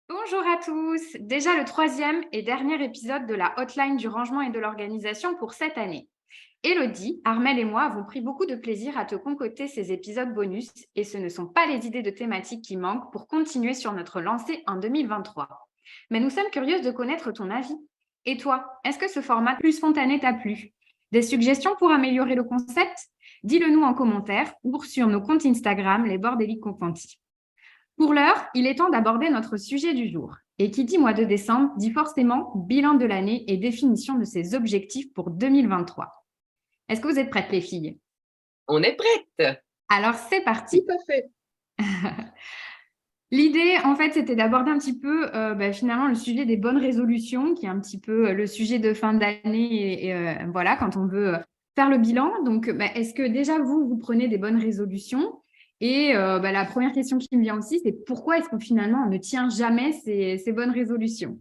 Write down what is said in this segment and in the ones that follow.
Bonjour à tous. Déjà le troisième et dernier épisode de la hotline du rangement et de l'organisation pour cette année. Elodie, Armel et moi avons pris beaucoup de plaisir à te concocter ces épisodes bonus et ce ne sont pas les idées de thématiques qui manquent pour continuer sur notre lancée en 2023. Mais nous sommes curieuses de connaître ton avis. Et toi, est-ce que ce format plus spontané t'a plu? Des suggestions pour améliorer le concept? Dis-le nous en commentaire ou sur nos comptes Instagram, les Bordéliques Confanti. Pour l'heure, il est temps d'aborder notre sujet du jour. Et qui dit mois de décembre dit forcément bilan de l'année et définition de ses objectifs pour 2023. Est-ce que vous êtes prêtes, les filles? On est prête. Alors, c'est Tout parti. à fait. L'idée, en fait, c'était d'aborder un petit peu finalement le sujet des bonnes résolutions, qui est un petit peu le sujet de fin d'année voilà, quand on veut faire le bilan. Donc, est-ce que déjà vous prenez des bonnes résolutions? Et la première question qui me vient aussi, c'est pourquoi est-ce que finalement on ne tient jamais ces bonnes résolutions?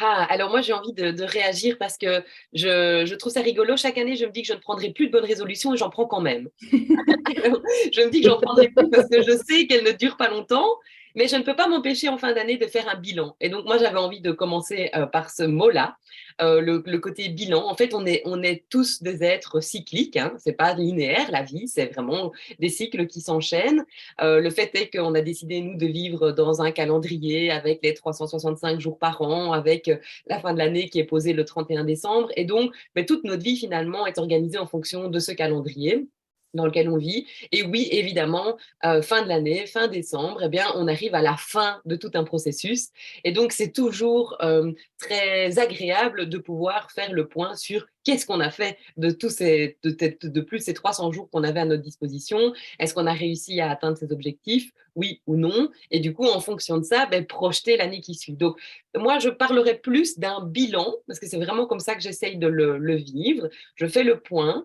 Ah, alors moi j'ai envie de réagir parce que je trouve ça rigolo. Chaque année, je me dis que je ne prendrai plus de bonnes résolutions et j'en prends quand même. Alors, je me dis que j'en prendrai plus parce que je sais qu'elles ne durent pas longtemps, mais je ne peux pas m'empêcher en fin d'année de faire un bilan. Et donc moi j'avais envie de commencer par ce mot-là, le côté bilan. En fait, on est tous des êtres cycliques, hein. C'est pas linéaire la vie, c'est vraiment des cycles qui s'enchaînent. Le fait est qu'on a décidé, nous, de vivre dans un calendrier avec les 365 jours par an, avec la fin de l'année qui est posée le 31 décembre. Et donc, toute notre vie, finalement, est organisée en fonction de ce calendrier dans lequel on vit. Et oui, évidemment, fin de l'année, fin décembre, eh bien, on arrive à la fin de tout un processus. Et donc, c'est toujours très agréable de pouvoir faire le point sur qu'est-ce qu'on a fait de tous de plus ces 300 jours qu'on avait à notre disposition. Est-ce qu'on a réussi à atteindre ces objectifs, oui ou non? Et du coup, en fonction de ça, projeter l'année qui suit. Donc, moi, je parlerai plus d'un bilan, parce que c'est vraiment comme ça que j'essaye de le vivre. Je fais le point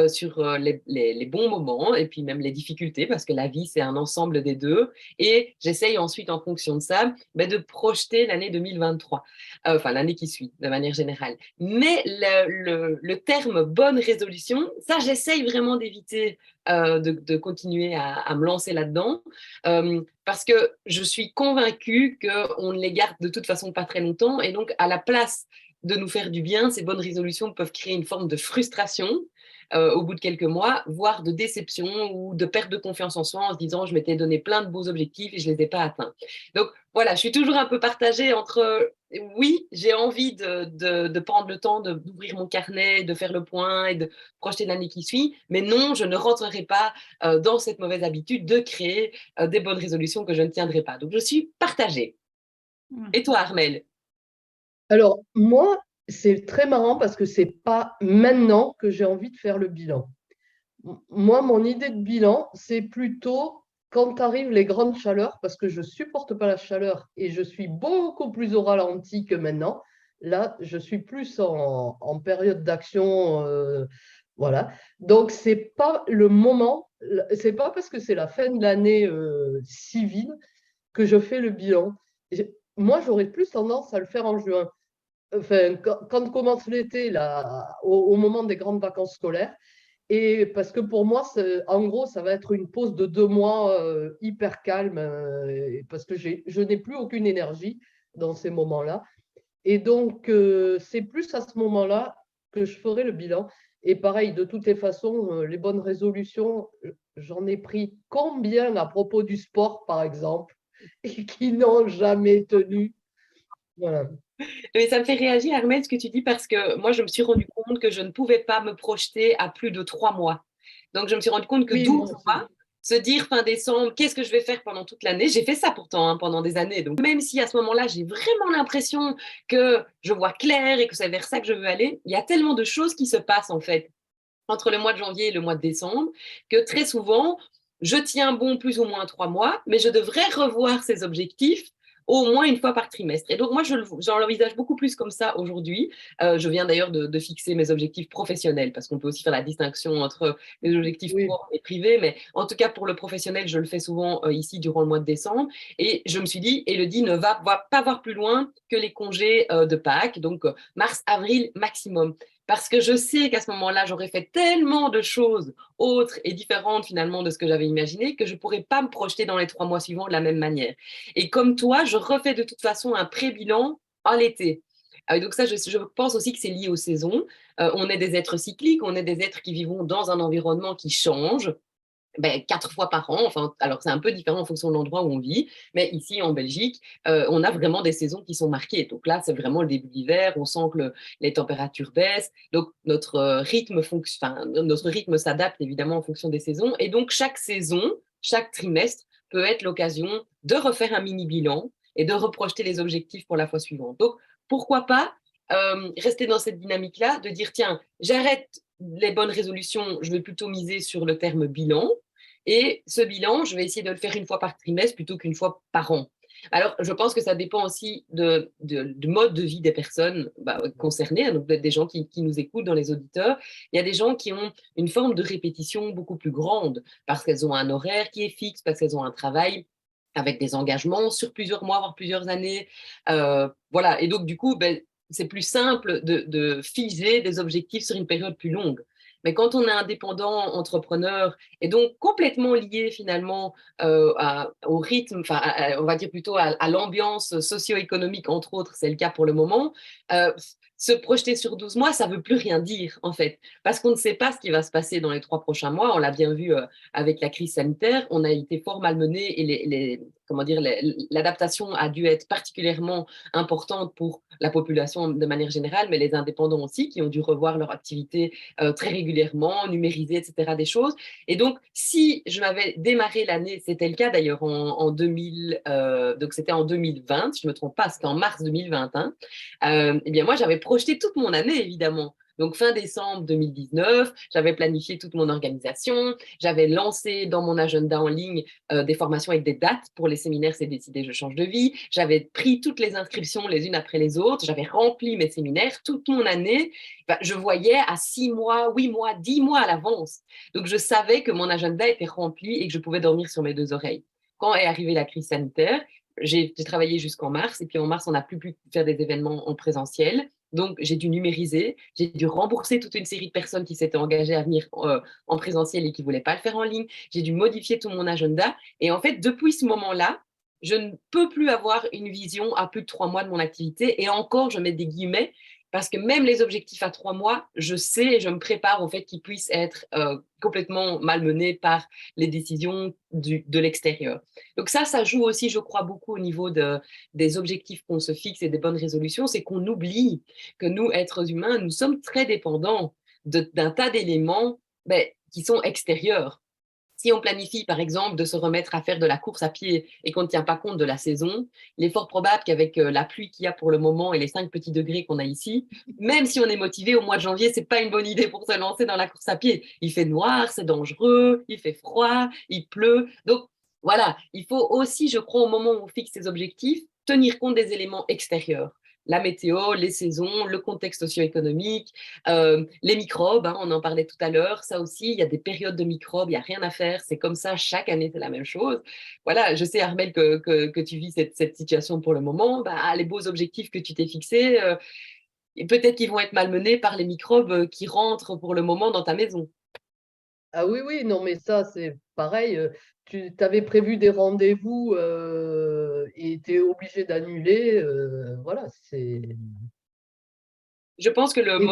sur les bons moments et puis même les difficultés, parce que la vie, c'est un ensemble des deux. Et j'essaye ensuite, en fonction de ça, de projeter l'année 2023, enfin l'année qui suit, de manière générale. Mais le terme bonne résolution, ça, j'essaye vraiment d'éviter de continuer à me lancer là-dedans, parce que je suis convaincue qu'on ne les garde de toute façon pas très longtemps. Et donc, à la place de nous faire du bien, ces bonnes résolutions peuvent créer une forme de frustration au bout de quelques mois, voire de déception ou de perte de confiance en soi en se disant je m'étais donné plein de beaux objectifs et je ne les ai pas atteints. Donc voilà, je suis toujours un peu partagée entre oui, j'ai envie de prendre le temps d'ouvrir mon carnet, de faire le point et de projeter l'année qui suit, mais non, je ne rentrerai pas dans cette mauvaise habitude de créer des bonnes résolutions que je ne tiendrai pas. Donc je suis partagée. Et toi, Armel? Alors, moi, c'est très marrant parce que c'est pas maintenant que j'ai envie de faire le bilan. Moi, mon idée de bilan, c'est plutôt quand arrivent les grandes chaleurs, parce que je supporte pas la chaleur et je suis beaucoup plus au ralenti que maintenant. Là, je suis plus en période d'action, voilà. Donc, c'est pas le moment, c'est pas parce que c'est la fin de l'année civile que je fais le bilan. Moi, j'aurais plus tendance à le faire en juin. Enfin, quand commence l'été, là, au moment des grandes vacances scolaires. Et parce que pour moi, en gros, ça va être une pause de 2 mois hyper calme, parce que je n'ai plus aucune énergie dans ces moments-là. Et donc, c'est plus à ce moment-là que je ferai le bilan. Et pareil, de toutes les façons, les bonnes résolutions, j'en ai pris combien à propos du sport, par exemple, et qui n'ont jamais tenu. Voilà. Mais ça me fait réagir, Armel, ce que tu dis, parce que moi, je me suis rendu compte que je ne pouvais pas me projeter à plus de 3 mois. Donc, je me suis rendu compte que Oui, 12 moi aussi. mois, se dire fin décembre, qu'est-ce que je vais faire pendant toute l'année? J'ai fait ça pourtant hein, pendant des années. Donc, même si à ce moment-là, j'ai vraiment l'impression que je vois clair et que c'est vers ça que je veux aller, il y a tellement de choses qui se passent en fait entre le mois de janvier et le mois de décembre que très souvent, je tiens bon plus ou moins 3 mois, mais je devrais revoir ces objectifs au moins une fois par trimestre. Et donc, moi, j'en l'envisage beaucoup plus comme ça aujourd'hui. Je viens d'ailleurs de fixer mes objectifs professionnels, parce qu'on peut aussi faire la distinction entre les objectifs Oui. pro et privés, mais en tout cas, pour le professionnel, je le fais souvent ici durant le mois de décembre. Et je me suis dit, Élodie ne va pas voir plus loin que les congés de Pâques, donc mars, avril maximum. parce que je sais qu'à ce moment-là, j'aurais fait tellement de choses autres et différentes finalement de ce que j'avais imaginé que je ne pourrais pas me projeter dans les 3 mois suivants de la même manière. Et comme toi, je refais de toute façon un pré-bilan à l'été. Donc ça, je pense aussi que c'est lié aux saisons. On est des êtres cycliques, on est des êtres qui vivons dans un environnement qui change. 4 fois par an. Enfin, alors, c'est un peu différent en fonction de l'endroit où on vit, mais ici, en Belgique, on a vraiment des saisons qui sont marquées. Donc là, c'est vraiment le début de l'hiver, on sent que les températures baissent, donc notre rythme s'adapte évidemment en fonction des saisons, et donc chaque saison, chaque trimestre peut être l'occasion de refaire un mini-bilan et de reprojeter les objectifs pour la fois suivante. Donc, pourquoi pas rester dans cette dynamique-là, de dire, tiens, j'arrête les bonnes résolutions, je vais plutôt miser sur le terme bilan, et ce bilan, je vais essayer de le faire 1 fois par trimestre plutôt qu'1 fois par an. Alors, je pense que ça dépend aussi du mode de vie des personnes concernées, donc des gens qui nous écoutent dans les auditeurs. Il y a des gens qui ont une forme de répétition beaucoup plus grande parce qu'elles ont un horaire qui est fixe, parce qu'elles ont un travail avec des engagements sur plusieurs mois, voire plusieurs années. Voilà. Et donc, du coup, c'est plus simple de figer des objectifs sur une période plus longue. Mais quand on est indépendant, entrepreneur, et donc complètement lié finalement au rythme, on va dire plutôt à l'ambiance socio-économique, entre autres, c'est le cas pour le moment, se projeter sur 12 mois, ça ne veut plus rien dire, en fait, parce qu'on ne sait pas ce qui va se passer dans les 3 prochains mois. On l'a bien vu avec la crise sanitaire, on a été fort malmenés et l'adaptation a dû être particulièrement importante pour la population de manière générale, mais les indépendants aussi, qui ont dû revoir leur activité très régulièrement, numériser, etc., des choses. Et donc, si je m'avais démarré l'année, c'était le cas d'ailleurs en 2000, donc c'était en 2020, si je ne me trompe pas, c'était en mars 2021, eh bien moi, j'avais projeté toute mon année, évidemment. Donc, fin décembre 2019, j'avais planifié toute mon organisation, j'avais lancé dans mon agenda en ligne des formations avec des dates pour les séminaires C'est décidé, je change de vie. J'avais pris toutes les inscriptions les unes après les autres, j'avais rempli mes séminaires toute mon année. Je voyais à 6 mois, 8 mois, 10 mois à l'avance. Donc, je savais que mon agenda était rempli et que je pouvais dormir sur mes 2 oreilles. Quand est arrivée la crise sanitaire, j'ai travaillé jusqu'en mars, et puis en mars, on n'a plus pu faire des événements en présentiel. Donc, j'ai dû numériser, j'ai dû rembourser toute une série de personnes qui s'étaient engagées à venir en présentiel et qui ne voulaient pas le faire en ligne. J'ai dû modifier tout mon agenda. Et en fait, depuis ce moment-là, je ne peux plus avoir une vision à plus de 3 mois de mon activité. Et encore, je mets des guillemets, parce que même les objectifs à 3 mois, je sais et je me prépare au fait qu'ils puissent être complètement malmenés par les décisions de l'extérieur. Donc ça joue aussi, je crois, beaucoup au niveau des objectifs qu'on se fixe et des bonnes résolutions, c'est qu'on oublie que nous, êtres humains, nous sommes très dépendants d'un tas d'éléments qui sont extérieurs. Si on planifie, par exemple, de se remettre à faire de la course à pied et qu'on ne tient pas compte de la saison, il est fort probable qu'avec la pluie qu'il y a pour le moment et les 5 petits degrés qu'on a ici, même si on est motivé au mois de janvier, ce n'est pas une bonne idée pour se lancer dans la course à pied. Il fait noir, c'est dangereux, il fait froid, il pleut. Donc, voilà, il faut aussi, je crois, au moment où on fixe ses objectifs, tenir compte des éléments extérieurs. La météo, les saisons, le contexte socio-économique, les microbes, on en parlait tout à l'heure, ça aussi, il y a des périodes de microbes, il n'y a rien à faire, c'est comme ça, chaque année, c'est la même chose. Voilà, je sais, Armelle, que tu vis cette situation pour le moment, les beaux objectifs que tu t'es fixés, et peut-être qu'ils vont être malmenés par les microbes qui rentrent pour le moment dans ta maison. Ah oui, oui, non, mais ça, c'est pareil. Tu avais prévu des rendez-vous et tu es obligé d'annuler. Voilà, c'est. Je pense que Et puis,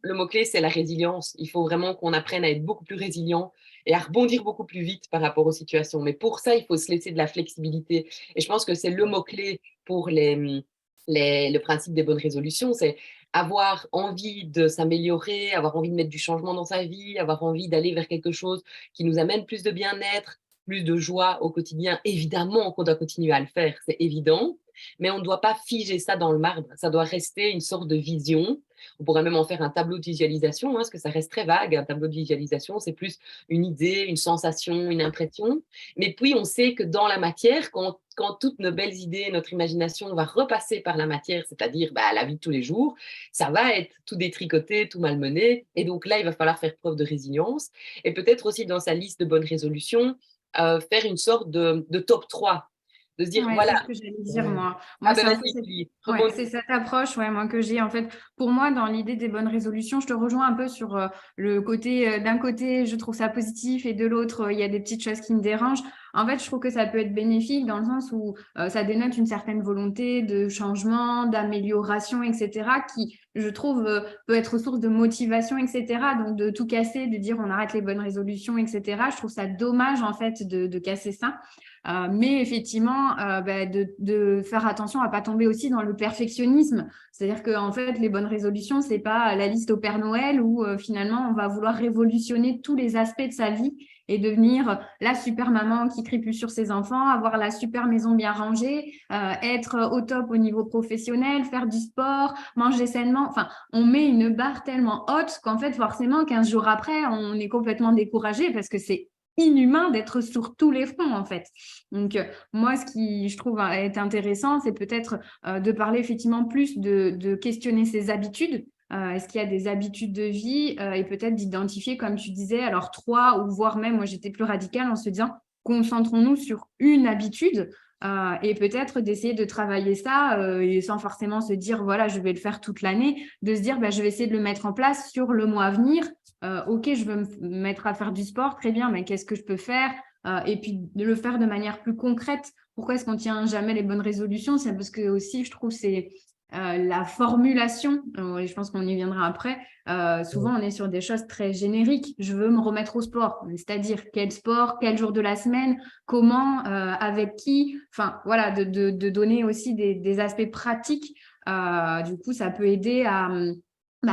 le mot-clé, c'est la résilience. Il faut vraiment qu'on apprenne à être beaucoup plus résilient et à rebondir beaucoup plus vite par rapport aux situations. Mais pour ça, il faut se laisser de la flexibilité. Et je pense que c'est le mot-clé pour le principe des bonnes résolutions. C'est avoir envie de s'améliorer, avoir envie de mettre du changement dans sa vie, avoir envie d'aller vers quelque chose qui nous amène plus de bien-être, plus de joie au quotidien. Évidemment qu'on doit continuer à le faire, c'est évident. Mais on ne doit pas figer ça dans le marbre. Ça doit rester une sorte de vision. On pourrait même en faire un tableau de visualisation, parce que ça reste très vague. Un tableau de visualisation, c'est plus une idée, une sensation, une impression. Mais puis, on sait que dans la matière, quand toutes nos belles idées, notre imagination va repasser par la matière, c'est-à-dire la vie de tous les jours, ça va être tout détricoté, tout malmené. Et donc là, il va falloir faire preuve de résilience. Et peut-être aussi dans sa liste de bonnes résolutions, faire une sorte de top 3 de se dire, Ouais, voilà, c'est ce que j'allais dire, moi. ah Moi, ben c'est un peu vas-y, cette... Julie, Ouais, rebondis. c'est cette approche, ouais, moi, que j'ai. En fait, pour moi, dans l'idée des bonnes résolutions, je te rejoins un peu sur le côté, d'un côté, je trouve ça positif et de l'autre, il y a des petites choses qui me dérangent. En fait, je trouve que ça peut être bénéfique dans le sens où ça dénote une certaine volonté de changement, d'amélioration, etc., qui, je trouve, peut être source de motivation, etc. Donc, de tout casser, de dire on arrête les bonnes résolutions, etc. Je trouve ça dommage, en fait, de casser ça. Mais effectivement, de faire attention à ne pas tomber aussi dans le perfectionnisme. C'est-à-dire que en fait, les bonnes résolutions, c'est pas la liste au Père Noël où finalement on va vouloir révolutionner tous les aspects de sa vie et devenir la super maman qui crie plus sur ses enfants, avoir la super maison bien rangée, être au top au niveau professionnel, faire du sport, manger sainement. Enfin, on met une barre tellement haute qu'en fait, forcément, 15 jours après, on est complètement découragé parce que c'est inhumain d'être sur tous les fronts, en fait. Donc, moi, ce qui, je trouve, est intéressant, c'est peut-être de parler effectivement plus de questionner ses habitudes. Est-ce qu'il y a des habitudes de vie et peut-être d'identifier, comme tu disais, alors 3 ou voire même, moi j'étais plus radicale en se disant, concentrons-nous sur une habitude et peut-être d'essayer de travailler ça et sans forcément se dire, voilà, je vais le faire toute l'année, de se dire, bah, je vais essayer de le mettre en place sur le mois à venir. Ok, je veux me mettre à faire du sport, très bien, mais qu'est-ce que je peux faire et puis de le faire de manière plus concrète. Pourquoi est-ce qu'on ne tient jamais les bonnes résolutions? C'est parce que aussi, je trouve, c'est la formulation, et je pense qu'on y viendra après, souvent on est sur des choses très génériques. Je veux me remettre au sport, c'est-à-dire quel sport, quel jour de la semaine, comment, avec qui, enfin voilà, de donner aussi des aspects pratiques. Du coup, ça peut aider à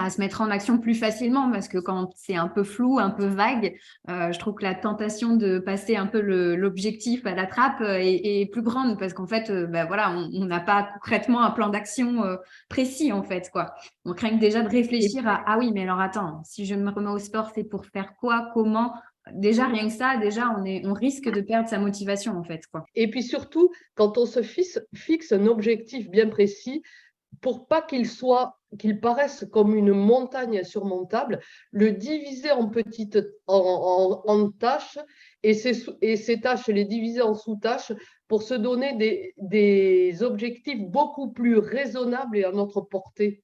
se mettre en action plus facilement parce que quand c'est un peu flou, un peu vague, je trouve que la tentation de passer un peu l'objectif à la trappe est plus grande parce qu'en fait, voilà, on n'a pas concrètement un plan d'action précis en fait, quoi. On craint déjà de réfléchir à ah oui, mais alors attends, si je me remets au sport, c'est pour faire quoi, comment? Déjà rien que ça, déjà on risque de perdre sa motivation en fait, quoi. Et puis surtout, quand on se fixe un objectif bien précis, pour pas qu'il paraisse comme une montagne insurmontable, le diviser en petites en tâches et ces tâches les diviser en sous-tâches pour se donner des objectifs beaucoup plus raisonnables et à notre portée.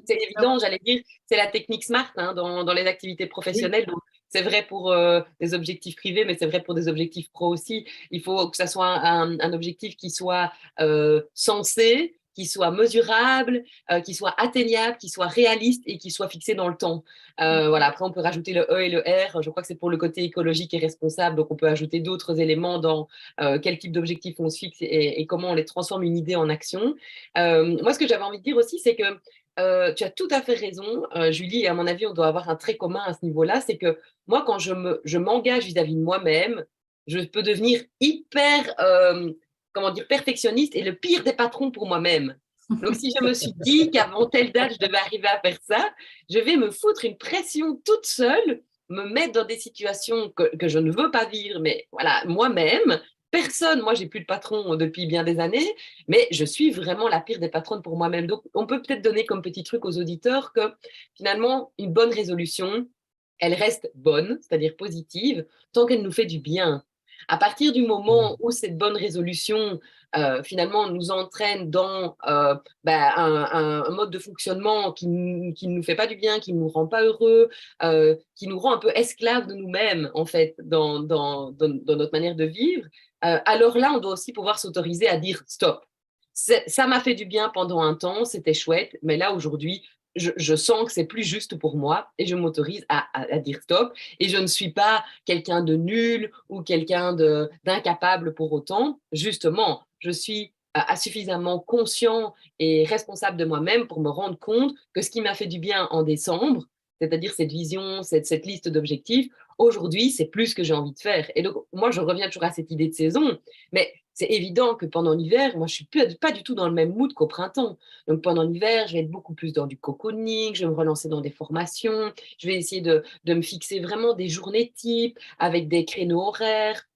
C'est évident, j'allais dire, c'est la technique SMART hein, dans les activités professionnelles. Oui. Donc, c'est vrai pour des objectifs privés, mais c'est vrai pour des objectifs pro aussi. Il faut que ça soit un objectif qui soit sensé, qui soit mesurable, qui soit atteignable, qui soit réaliste et qui soit fixé dans le temps. Voilà. Après, on peut rajouter le E et le R. Je crois que c'est pour le côté écologique et responsable. Donc, on peut ajouter d'autres éléments dans quel type d'objectifs on se fixe et comment on les transforme une idée en action. Moi, ce que j'avais envie de dire aussi, c'est que tu as tout à fait raison, Julie, et à mon avis, on doit avoir un trait commun à ce niveau-là, c'est que moi, quand je m'engage vis-à-vis de moi-même, je peux devenir hyper, comment dire, perfectionniste et le pire des patrons pour moi-même. Donc, si je me suis dit qu'avant telle date, je devais arriver à faire ça, je vais me foutre une pression toute seule, me mettre dans des situations que je ne veux pas vivre, mais voilà, moi-même, personne, moi, j'ai plus de patron depuis bien des années, mais je suis vraiment la pire des patronnes pour moi-même. Donc, on peut peut-être donner comme petit truc aux auditeurs que finalement, une bonne résolution, elle reste bonne, c'est-à-dire positive, tant qu'elle nous fait du bien. À partir du moment où cette bonne résolution, finalement, nous entraîne dans un mode de fonctionnement qui ne nous fait pas du bien, qui ne nous rend pas heureux, qui nous rend un peu esclaves de nous-mêmes, en fait, dans notre manière de vivre, alors là, on doit aussi pouvoir s'autoriser à dire stop. Ça m'a fait du bien pendant un temps, c'était chouette, mais là, aujourd'hui, je sens que c'est plus juste pour moi et je m'autorise à dire stop. Et je ne suis pas quelqu'un de nul ou quelqu'un d'incapable pour autant. Justement, je suis suffisamment conscient et responsable de moi-même pour me rendre compte que ce qui m'a fait du bien en décembre, c'est-à-dire cette vision, cette liste d'objectifs, aujourd'hui, c'est plus ce que j'ai envie de faire. Et donc, moi, je reviens toujours à cette idée de saison, mais c'est évident que pendant l'hiver, moi, je suis pas du tout dans le même mood qu'au printemps. Donc, pendant l'hiver, je vais être beaucoup plus dans du cocooning, je vais me relancer dans des formations, je vais essayer de me fixer vraiment des journées types avec des créneaux horaires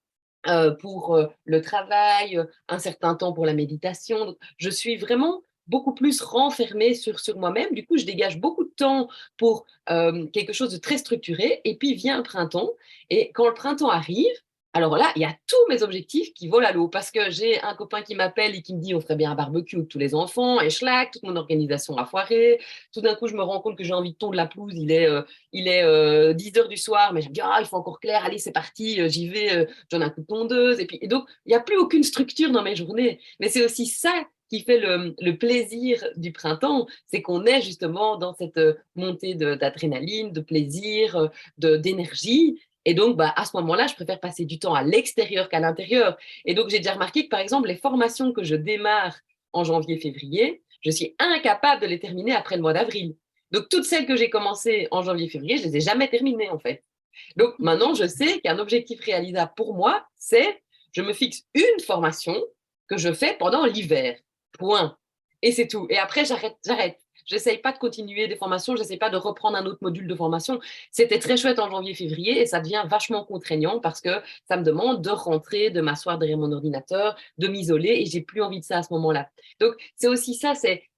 pour le travail, un certain temps pour la méditation. Donc, je suis vraiment beaucoup plus renfermée sur moi-même. Du coup, je dégage beaucoup de temps pour quelque chose de très structuré. Et puis vient le printemps. Et quand le printemps arrive, alors là, il y a tous mes objectifs qui volent à l'eau parce que j'ai un copain qui m'appelle et qui me dit on ferait bien un barbecue avec tous les enfants et schlac, toute mon organisation a foiré. Tout d'un coup, je me rends compte que j'ai envie de tondre la pelouse. Il est 10 heures du soir, mais je me dis il faut encore clair, allez, c'est parti, j'y vais, je donne un coup de tondeuse. Et donc, il n'y a plus aucune structure dans mes journées. Mais c'est aussi ça qui fait le plaisir du printemps, c'est qu'on est justement dans cette montée d'adrénaline, de plaisir, d'énergie. Et donc, à ce moment-là, je préfère passer du temps à l'extérieur qu'à l'intérieur. Et donc, j'ai déjà remarqué que, par exemple, les formations que je démarre en janvier-février, je suis incapable de les terminer après le mois d'avril. Donc, toutes celles que j'ai commencées en janvier-février, je ne les ai jamais terminées, en fait. Donc, maintenant, je sais qu'un objectif réalisable pour moi, c'est je me fixe une formation que je fais pendant l'hiver. Point. Et c'est tout. Et après, j'arrête. J'essaye pas de continuer des formations, j'essaye pas de reprendre un autre module de formation. C'était très chouette en janvier-février et ça devient vachement contraignant parce que ça me demande de rentrer, de m'asseoir derrière mon ordinateur, de m'isoler et j'ai plus envie de ça à ce moment-là. Donc, c'est aussi ça,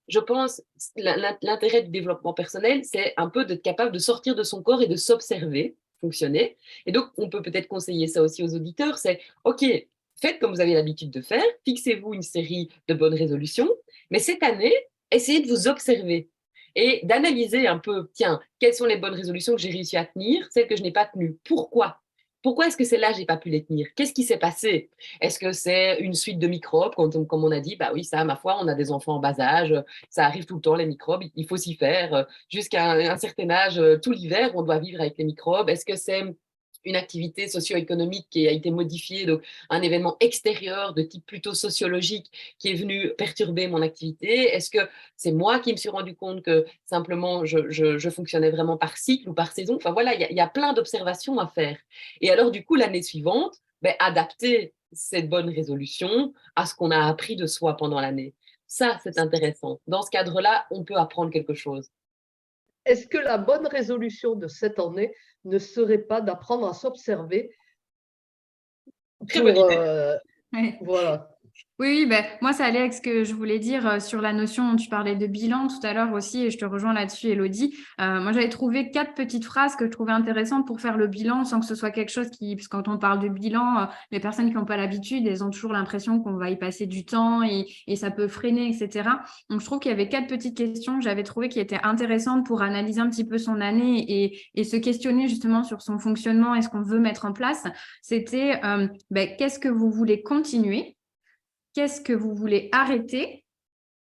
je pense, l'intérêt du développement personnel, c'est un peu d'être capable de sortir de son corps et de s'observer fonctionner. Et donc, on peut peut-être conseiller ça aussi aux auditeurs, c'est, OK, faites comme vous avez l'habitude de faire, fixez-vous une série de bonnes résolutions, mais cette année, essayez de vous observer et d'analyser un peu, tiens, quelles sont les bonnes résolutions que j'ai réussi à tenir, celles que je n'ai pas tenues, pourquoi? Pourquoi est-ce que celles-là, je n'ai pas pu les tenir? Qu'est-ce qui s'est passé? Est-ce que c'est une suite de microbes, comme on a dit? Bah oui, ça, ma foi, on a des enfants en bas âge, ça arrive tout le temps, les microbes, il faut s'y faire. Jusqu'à un certain âge, tout l'hiver, on doit vivre avec les microbes. Est-ce que c'est une activité socio-économique qui a été modifiée, donc un événement extérieur de type plutôt sociologique qui est venu perturber mon activité? Est-ce que c'est moi qui me suis rendu compte que simplement je fonctionnais vraiment par cycle ou par saison? Enfin voilà, il y a plein d'observations à faire. Et alors du coup, l'année suivante, adapter cette bonne résolution à ce qu'on a appris de soi pendant l'année. Ça, c'est intéressant. Dans ce cadre-là, on peut apprendre quelque chose. Est-ce que la bonne résolution de cette année ne serait pas d'apprendre à s'observer Très bonne idée. Voilà. Oui, moi, ça allait avec ce que je voulais dire sur la notion, tu parlais de bilan tout à l'heure aussi, et je te rejoins là-dessus, Elodie. Moi, j'avais trouvé 4 petites phrases que je trouvais intéressantes pour faire le bilan sans que ce soit quelque chose parce que quand on parle de bilan, les personnes qui n'ont pas l'habitude, elles ont toujours l'impression qu'on va y passer du temps et ça peut freiner, etc. Donc, je trouve qu'il y avait 4 petites questions que j'avais trouvées qui étaient intéressantes pour analyser un petit peu son année et se questionner justement sur son fonctionnement et ce qu'on veut mettre en place. C'était qu'est-ce que vous voulez continuer? Qu'est-ce que vous voulez arrêter?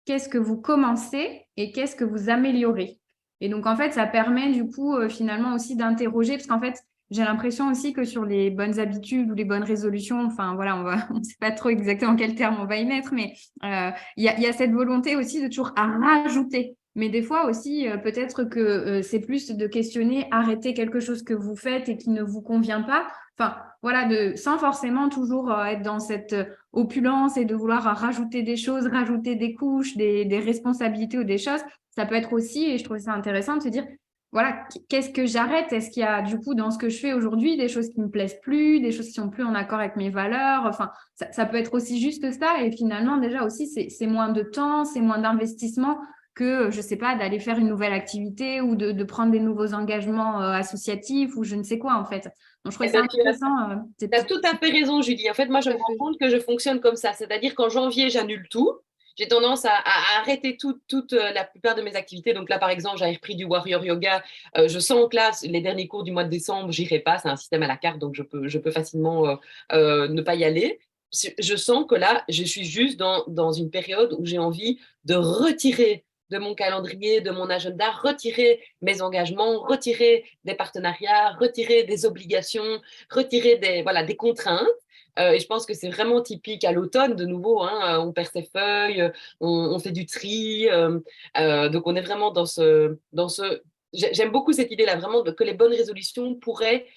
Qu'est-ce que vous commencez? Et qu'est-ce que vous améliorez? Et donc, en fait, ça permet du coup, finalement aussi d'interroger, parce qu'en fait, j'ai l'impression aussi que sur les bonnes habitudes ou les bonnes résolutions, enfin voilà, on ne sait pas trop exactement quel terme on va y mettre, mais il y a cette volonté aussi de toujours à rajouter. Mais des fois aussi, peut-être que c'est plus de questionner, arrêter quelque chose que vous faites et qui ne vous convient pas. Enfin, voilà, sans forcément toujours être dans cette opulence et de vouloir rajouter des choses, rajouter des couches, des responsabilités ou des choses. Ça peut être aussi, et je trouve ça intéressant de se dire, voilà, qu'est-ce que j'arrête? Est-ce qu'il y a du coup dans ce que je fais aujourd'hui des choses qui me plaisent plus, des choses qui sont plus en accord avec mes valeurs? Enfin, ça peut être aussi juste ça. Et finalement, déjà aussi, c'est moins de temps, c'est moins d'investissement que, je ne sais pas, d'aller faire une nouvelle activité ou de prendre des nouveaux engagements associatifs ou je ne sais quoi en fait. Donc, je trouve ça intéressant. Tu as tout à fait raison, Julie. En fait, moi, je me rends compte que je fonctionne comme ça. C'est-à-dire qu'en janvier, j'annule tout. J'ai tendance à arrêter toute la plupart de mes activités. Donc là, par exemple, j'avais repris du Warrior Yoga. Je sens que là, les derniers cours du mois de décembre, j'irai pas. C'est un système à la carte, donc je peux facilement ne pas y aller. Je sens que là, je suis juste dans une période où j'ai envie de retirer de mon calendrier, de mon agenda, retirer mes engagements, retirer des partenariats, retirer des obligations, retirer des contraintes. Et je pense que c'est vraiment typique à l'automne, de nouveau, hein, on perd ses feuilles, on fait du tri. Donc, on est vraiment dans ce. J'aime beaucoup cette idée-là, vraiment, que les bonnes résolutions pourraient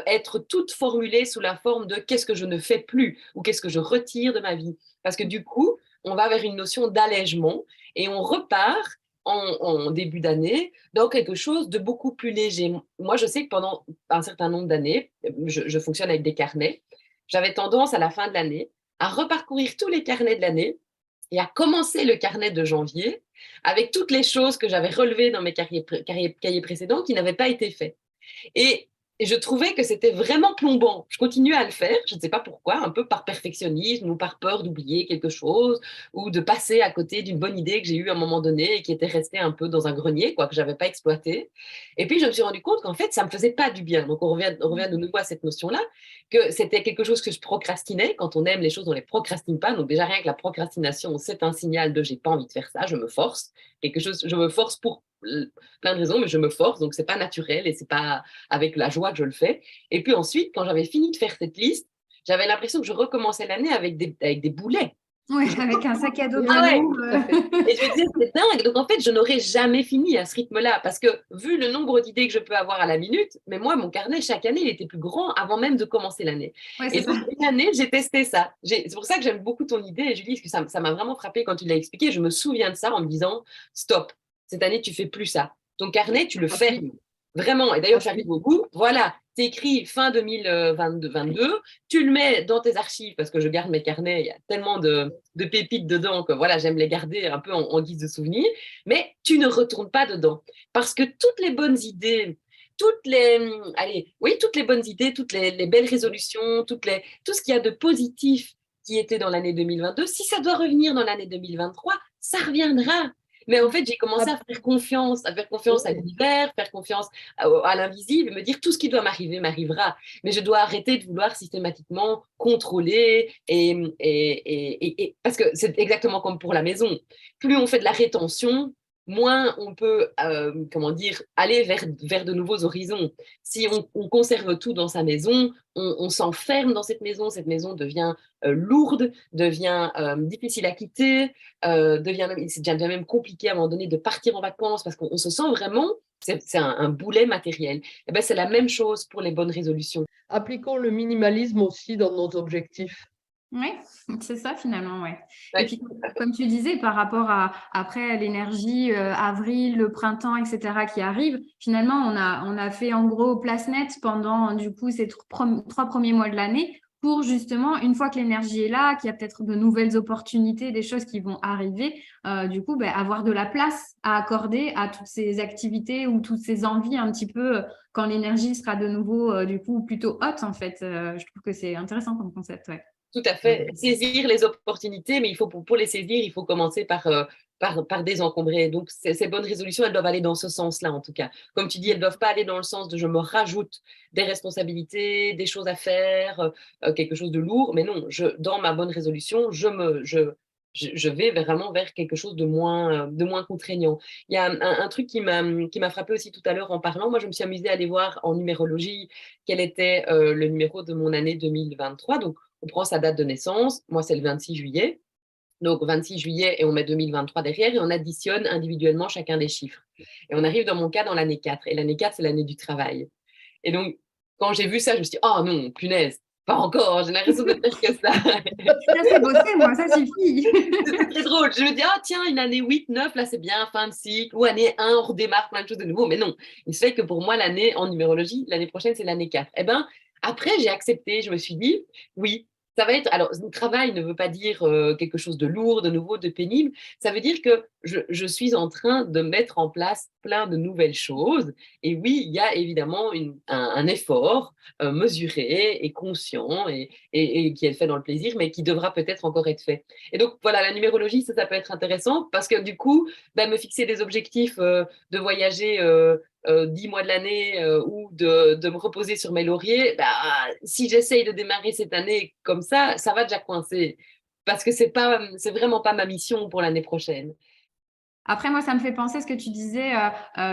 être toutes formulées sous la forme de qu'est-ce que je ne fais plus ou qu'est-ce que je retire de ma vie. Parce que du coup, on va vers une notion d'allègement et on repart en début d'année dans quelque chose de beaucoup plus léger. Moi, je sais que pendant un certain nombre d'années, je fonctionne avec des carnets. J'avais tendance à la fin de l'année à reparcourir tous les carnets de l'année et à commencer le carnet de janvier avec toutes les choses que j'avais relevées dans mes cahiers précédents qui n'avaient pas été faites. Et Et je trouvais que c'était vraiment plombant. Je continuais à le faire, je ne sais pas pourquoi, un peu par perfectionnisme ou par peur d'oublier quelque chose ou de passer à côté d'une bonne idée que j'ai eue à un moment donné et qui était restée un peu dans un grenier, quoi, que je n'avais pas exploité. Et puis, je me suis rendu compte qu'en fait, ça ne me faisait pas du bien. Donc, on revient de nouveau à cette notion-là, que c'était quelque chose que je procrastinais. Quand on aime les choses, on ne les procrastine pas. Donc, déjà, rien que la procrastination, c'est un signal de j'ai pas envie de faire ça, je me force. Quelque chose, je me force pour plein de raisons, mais je me force, donc c'est pas naturel et c'est pas avec la joie que je le fais. Et puis ensuite, quand j'avais fini de faire cette liste, j'avais l'impression que je recommençais l'année avec des boulets. Ouais, avec un sac à dos Ah bien ouais. lourd. Et je me disais, c'est dingue. Donc en fait, je n'aurais jamais fini à ce rythme-là parce que vu le nombre d'idées que je peux avoir à la minute, mais moi, mon carnet, chaque année, il était plus grand avant même de commencer l'année. Ouais, Et c'est ça. donc, une année, j'ai testé ça. C'est pour ça que j'aime beaucoup ton idée, Julie, parce que ça m'a vraiment frappé quand tu l'as expliqué. Je me souviens de ça en me disant, stop, cette année, tu fais plus ça. Ton carnet, tu le fermes. Vraiment. Et d'ailleurs, j'arrive au bout. Voilà, tu écris fin 2022, tu le mets dans tes archives parce que je garde mes carnets. Il y a tellement de pépites dedans que voilà, j'aime les garder un peu en guise de souvenir. Mais tu ne retournes pas dedans parce que toutes les bonnes idées, toutes les bonnes idées, toutes les belles résolutions, tout ce qu'il y a de positif qui était dans l'année 2022, si ça doit revenir dans l'année 2023, ça reviendra. Mais en fait, j'ai commencé à faire confiance à l'univers, faire confiance à l'invisible, et me dire tout ce qui doit m'arriver m'arrivera. Mais je dois arrêter de vouloir systématiquement contrôler parce que c'est exactement comme pour la maison. Plus on fait de la rétention, moins on peut, comment dire, aller vers de nouveaux horizons. Si on conserve tout dans sa maison, on s'enferme dans cette maison devient lourde, devient difficile à quitter, c'est déjà même compliqué à un moment donné de partir en vacances parce qu'on se sent vraiment, c'est un boulet matériel. Et ben, c'est la même chose pour les bonnes résolutions. Appliquons le minimalisme aussi dans nos objectifs. Oui, c'est ça finalement, ouais. Ouais. Et puis, comme tu disais, par rapport à après l'énergie, avril, le printemps, etc., qui arrive, finalement, on a fait en gros place nette pendant du coup ces 3 premiers mois de l'année pour justement, une fois que l'énergie est là, qu'il y a peut-être de nouvelles opportunités, des choses qui vont arriver, du coup, avoir de la place à accorder à toutes ces activités ou toutes ces envies un petit peu quand l'énergie sera de nouveau du coup plutôt haute en fait. Je trouve que c'est intéressant comme concept, ouais. Tout à fait. Saisir les opportunités, mais il faut pour les saisir, il faut commencer par désencombrer. Donc, ces bonnes résolutions, elles doivent aller dans ce sens-là, en tout cas. Comme tu dis, elles ne doivent pas aller dans le sens de je me rajoute des responsabilités, des choses à faire, quelque chose de lourd. Mais non, dans ma bonne résolution, je vais vraiment vers quelque chose de moins contraignant. Il y a un truc qui m'a frappé aussi tout à l'heure en parlant. Moi, je me suis amusée à aller voir en numérologie quel était le numéro de mon année 2023. Donc, on prend sa date de naissance. Moi, c'est le 26 juillet. Donc, 26 juillet et on met 2023 derrière et on additionne individuellement chacun des chiffres. Et on arrive dans mon cas dans l'année 4. Et l'année 4, c'est l'année du travail. Et donc, quand j'ai vu ça, je me suis dit, oh non, punaise, pas encore, j'ai l'impression de faire que ça. Ça, c'est bossé, moi, ça suffit. C'était très drôle. Je me dis, ah tiens, une année 8, 9, là c'est bien, fin de cycle. Ou année 1, on redémarre plein de choses de nouveau. Mais non, il se fait que pour moi, l'année en numérologie, l'année prochaine, c'est l'année 4. Eh bien, après, j'ai accepté. Je me suis dit, oui, ça va être. Alors, le travail ne veut pas dire quelque chose de lourd, de nouveau, de pénible. Ça veut dire que je suis en train de mettre en place plein de nouvelles choses. Et oui, il y a évidemment un effort mesuré et conscient et qui est fait dans le plaisir, mais qui devra peut-être encore être fait. Et donc, voilà, la numérologie, ça peut être intéressant parce que du coup, me fixer des objectifs de voyager 10 mois de l'année ou de me reposer sur mes lauriers, si j'essaye de démarrer cette année comme ça va déjà coincer parce que c'est vraiment pas ma mission pour l'année prochaine. Après, moi, ça me fait penser à ce que tu disais.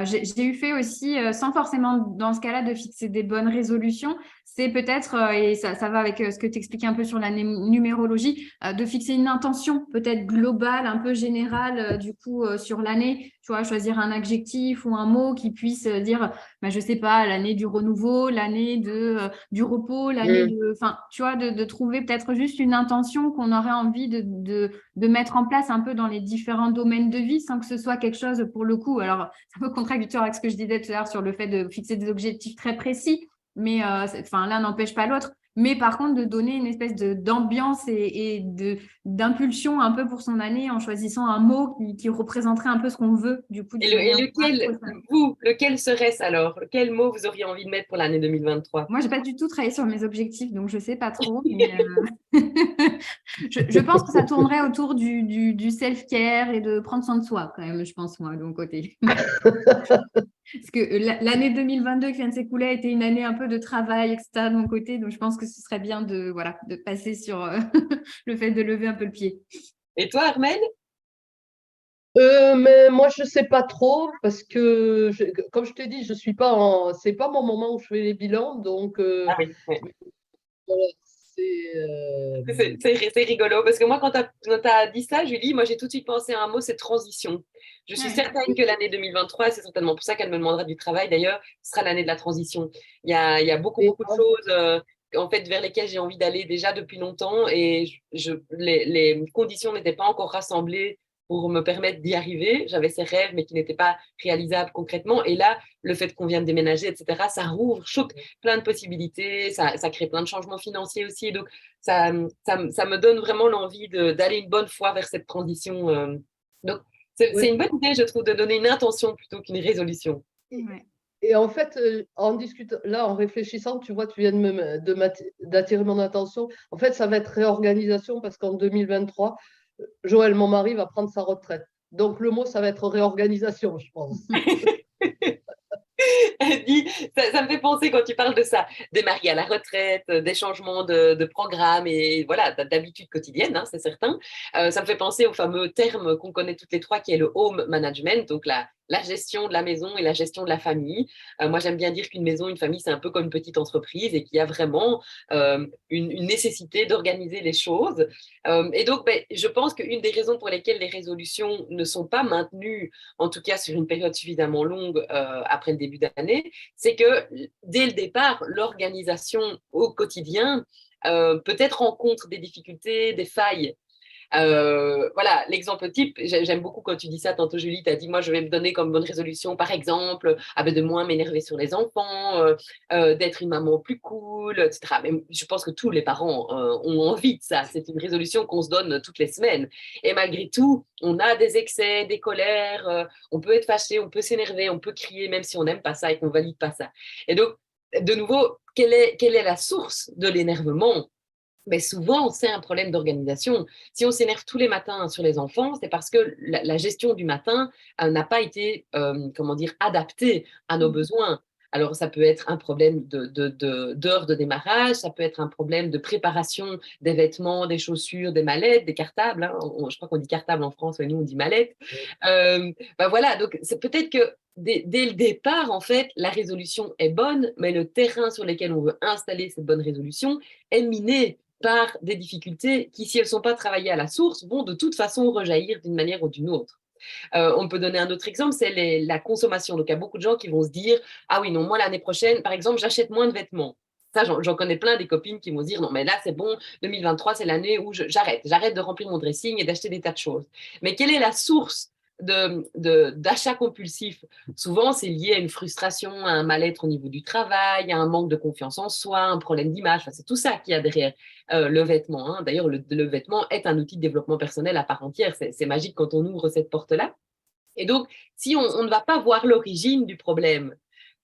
J'ai eu fait aussi, sans forcément dans ce cas-là de fixer des bonnes résolutions, c'est peut-être, et ça va avec ce que tu expliquais un peu sur la numérologie, de fixer une intention peut-être globale, un peu générale, du coup, sur l'année. Tu vois, choisir un adjectif ou un mot qui puisse dire, je sais pas, l'année du renouveau, l'année du repos, l'année enfin, tu vois, de trouver peut-être juste une intention qu'on aurait envie de mettre en place un peu dans les différents domaines de vie sans que ce soit quelque chose pour le coup. Alors, c'est un peu contradictoire avec ce que je disais tout à l'heure sur le fait de fixer des objectifs très précis, mais l'un n'empêche pas l'autre. mais par contre de donner une espèce d'ambiance et d'impulsion un peu pour son année en choisissant un mot qui représenterait un peu ce qu'on veut du coup d'une manière lequel serait-ce alors? Quel mot vous auriez envie de mettre pour l'année 2023? Moi, je n'ai pas du tout travaillé sur mes objectifs, donc je ne sais pas trop. Mais je pense que ça tournerait autour du self-care et de prendre soin de soi, quand même, je pense, moi, de mon côté. Parce que l'année 2022 qui vient de s'écouler a été une année un peu de travail, etc., de mon côté. Donc, je pense que ce serait bien de passer sur le fait de lever un peu le pied. Et toi, Armelle? Mais moi, je ne sais pas trop parce que, comme je t'ai dit, je suis pas c'est pas mon moment où je fais les bilans. Donc, Ah oui, oui. voilà, c'est. C'est rigolo parce que moi, quand tu as dit ça, Julie, moi j'ai tout de suite pensé à un mot, c'est transition. Je suis certaine que l'année 2023, c'est certainement pour ça qu'elle me demandera du travail d'ailleurs, ce sera l'année de la transition. Il y a beaucoup, beaucoup de choses en fait, vers lesquelles j'ai envie d'aller déjà depuis longtemps et les conditions n'étaient pas encore rassemblées pour me permettre d'y arriver. J'avais ces rêves, mais qui n'étaient pas réalisables concrètement. Et là, le fait qu'on vient de déménager, etc., ça rouvre, choque plein de possibilités, ça crée plein de changements financiers aussi. Donc, ça me donne vraiment l'envie d'aller une bonne fois vers cette transition. Donc, c'est une bonne idée, je trouve, de donner une intention plutôt qu'une résolution. Ouais. Et en fait, en discutant, là, en réfléchissant, tu vois, tu viens d'attirer mon attention. En fait, ça va être réorganisation parce qu'en 2023, Joël, mon mari, va prendre sa retraite. Donc, le mot, ça va être réorganisation, je pense. Ça me fait penser quand tu parles de ça, des mariés à la retraite, des changements de programme et voilà, d'habitudes quotidiennes, hein, c'est certain. Ça me fait penser au fameux terme qu'on connaît toutes les trois qui est le home management, donc la gestion de la maison et la gestion de la famille. Moi, j'aime bien dire qu'une maison, une famille, c'est un peu comme une petite entreprise et qu'il y a vraiment une nécessité d'organiser les choses. Et donc, je pense qu'une des raisons pour lesquelles les résolutions ne sont pas maintenues, en tout cas sur une période suffisamment longue après le début d'année, c'est que dès le départ, l'organisation au quotidien peut-être rencontre des difficultés, des failles. Voilà, l'exemple type, j'aime beaucoup quand tu dis ça, tantôt Julie, tu as dit, moi je vais me donner comme bonne résolution, par exemple, de moins m'énerver sur les enfants, d'être une maman plus cool, etc. Mais je pense que tous les parents ont envie de ça, c'est une résolution qu'on se donne toutes les semaines. Et malgré tout, on a des excès, des colères, on peut être fâché, on peut s'énerver, on peut crier, même si on n'aime pas ça et qu'on ne valide pas ça. Et donc, de nouveau, quelle est la source de l'énervement? Mais souvent, c'est un problème d'organisation. Si on s'énerve tous les matins sur les enfants, c'est parce que la gestion du matin n'a pas été, comment dire, adaptée à nos besoins. Alors, ça peut être un problème d'heure de démarrage, ça peut être un problème de préparation des vêtements, des chaussures, des mallettes, des cartables. Hein. Je crois qu'on dit cartable en France, et nous, on dit mallette. Voilà, donc c'est peut-être que dès le départ, en fait, la résolution est bonne, mais le terrain sur lequel on veut installer cette bonne résolution est miné par des difficultés qui, si elles ne sont pas travaillées à la source, vont de toute façon rejaillir d'une manière ou d'une autre. On peut donner un autre exemple, c'est la consommation. Donc, il y a beaucoup de gens qui vont se dire, ah oui, non, moi, l'année prochaine, par exemple, j'achète moins de vêtements. Ça, j'en connais plein des copines qui vont se dire, non, mais là, c'est bon, 2023, c'est l'année où j'arrête de remplir mon dressing et d'acheter des tas de choses. Mais quelle est la source d'achat compulsif? Souvent, c'est lié à une frustration, à un mal-être au niveau du travail, à un manque de confiance en soi, un problème d'image. Enfin, c'est tout ça qu'il y a derrière le vêtement. Hein. D'ailleurs, le vêtement est un outil de développement personnel à part entière. C'est magique quand on ouvre cette porte-là. Et donc, si on ne va pas voir l'origine du problème,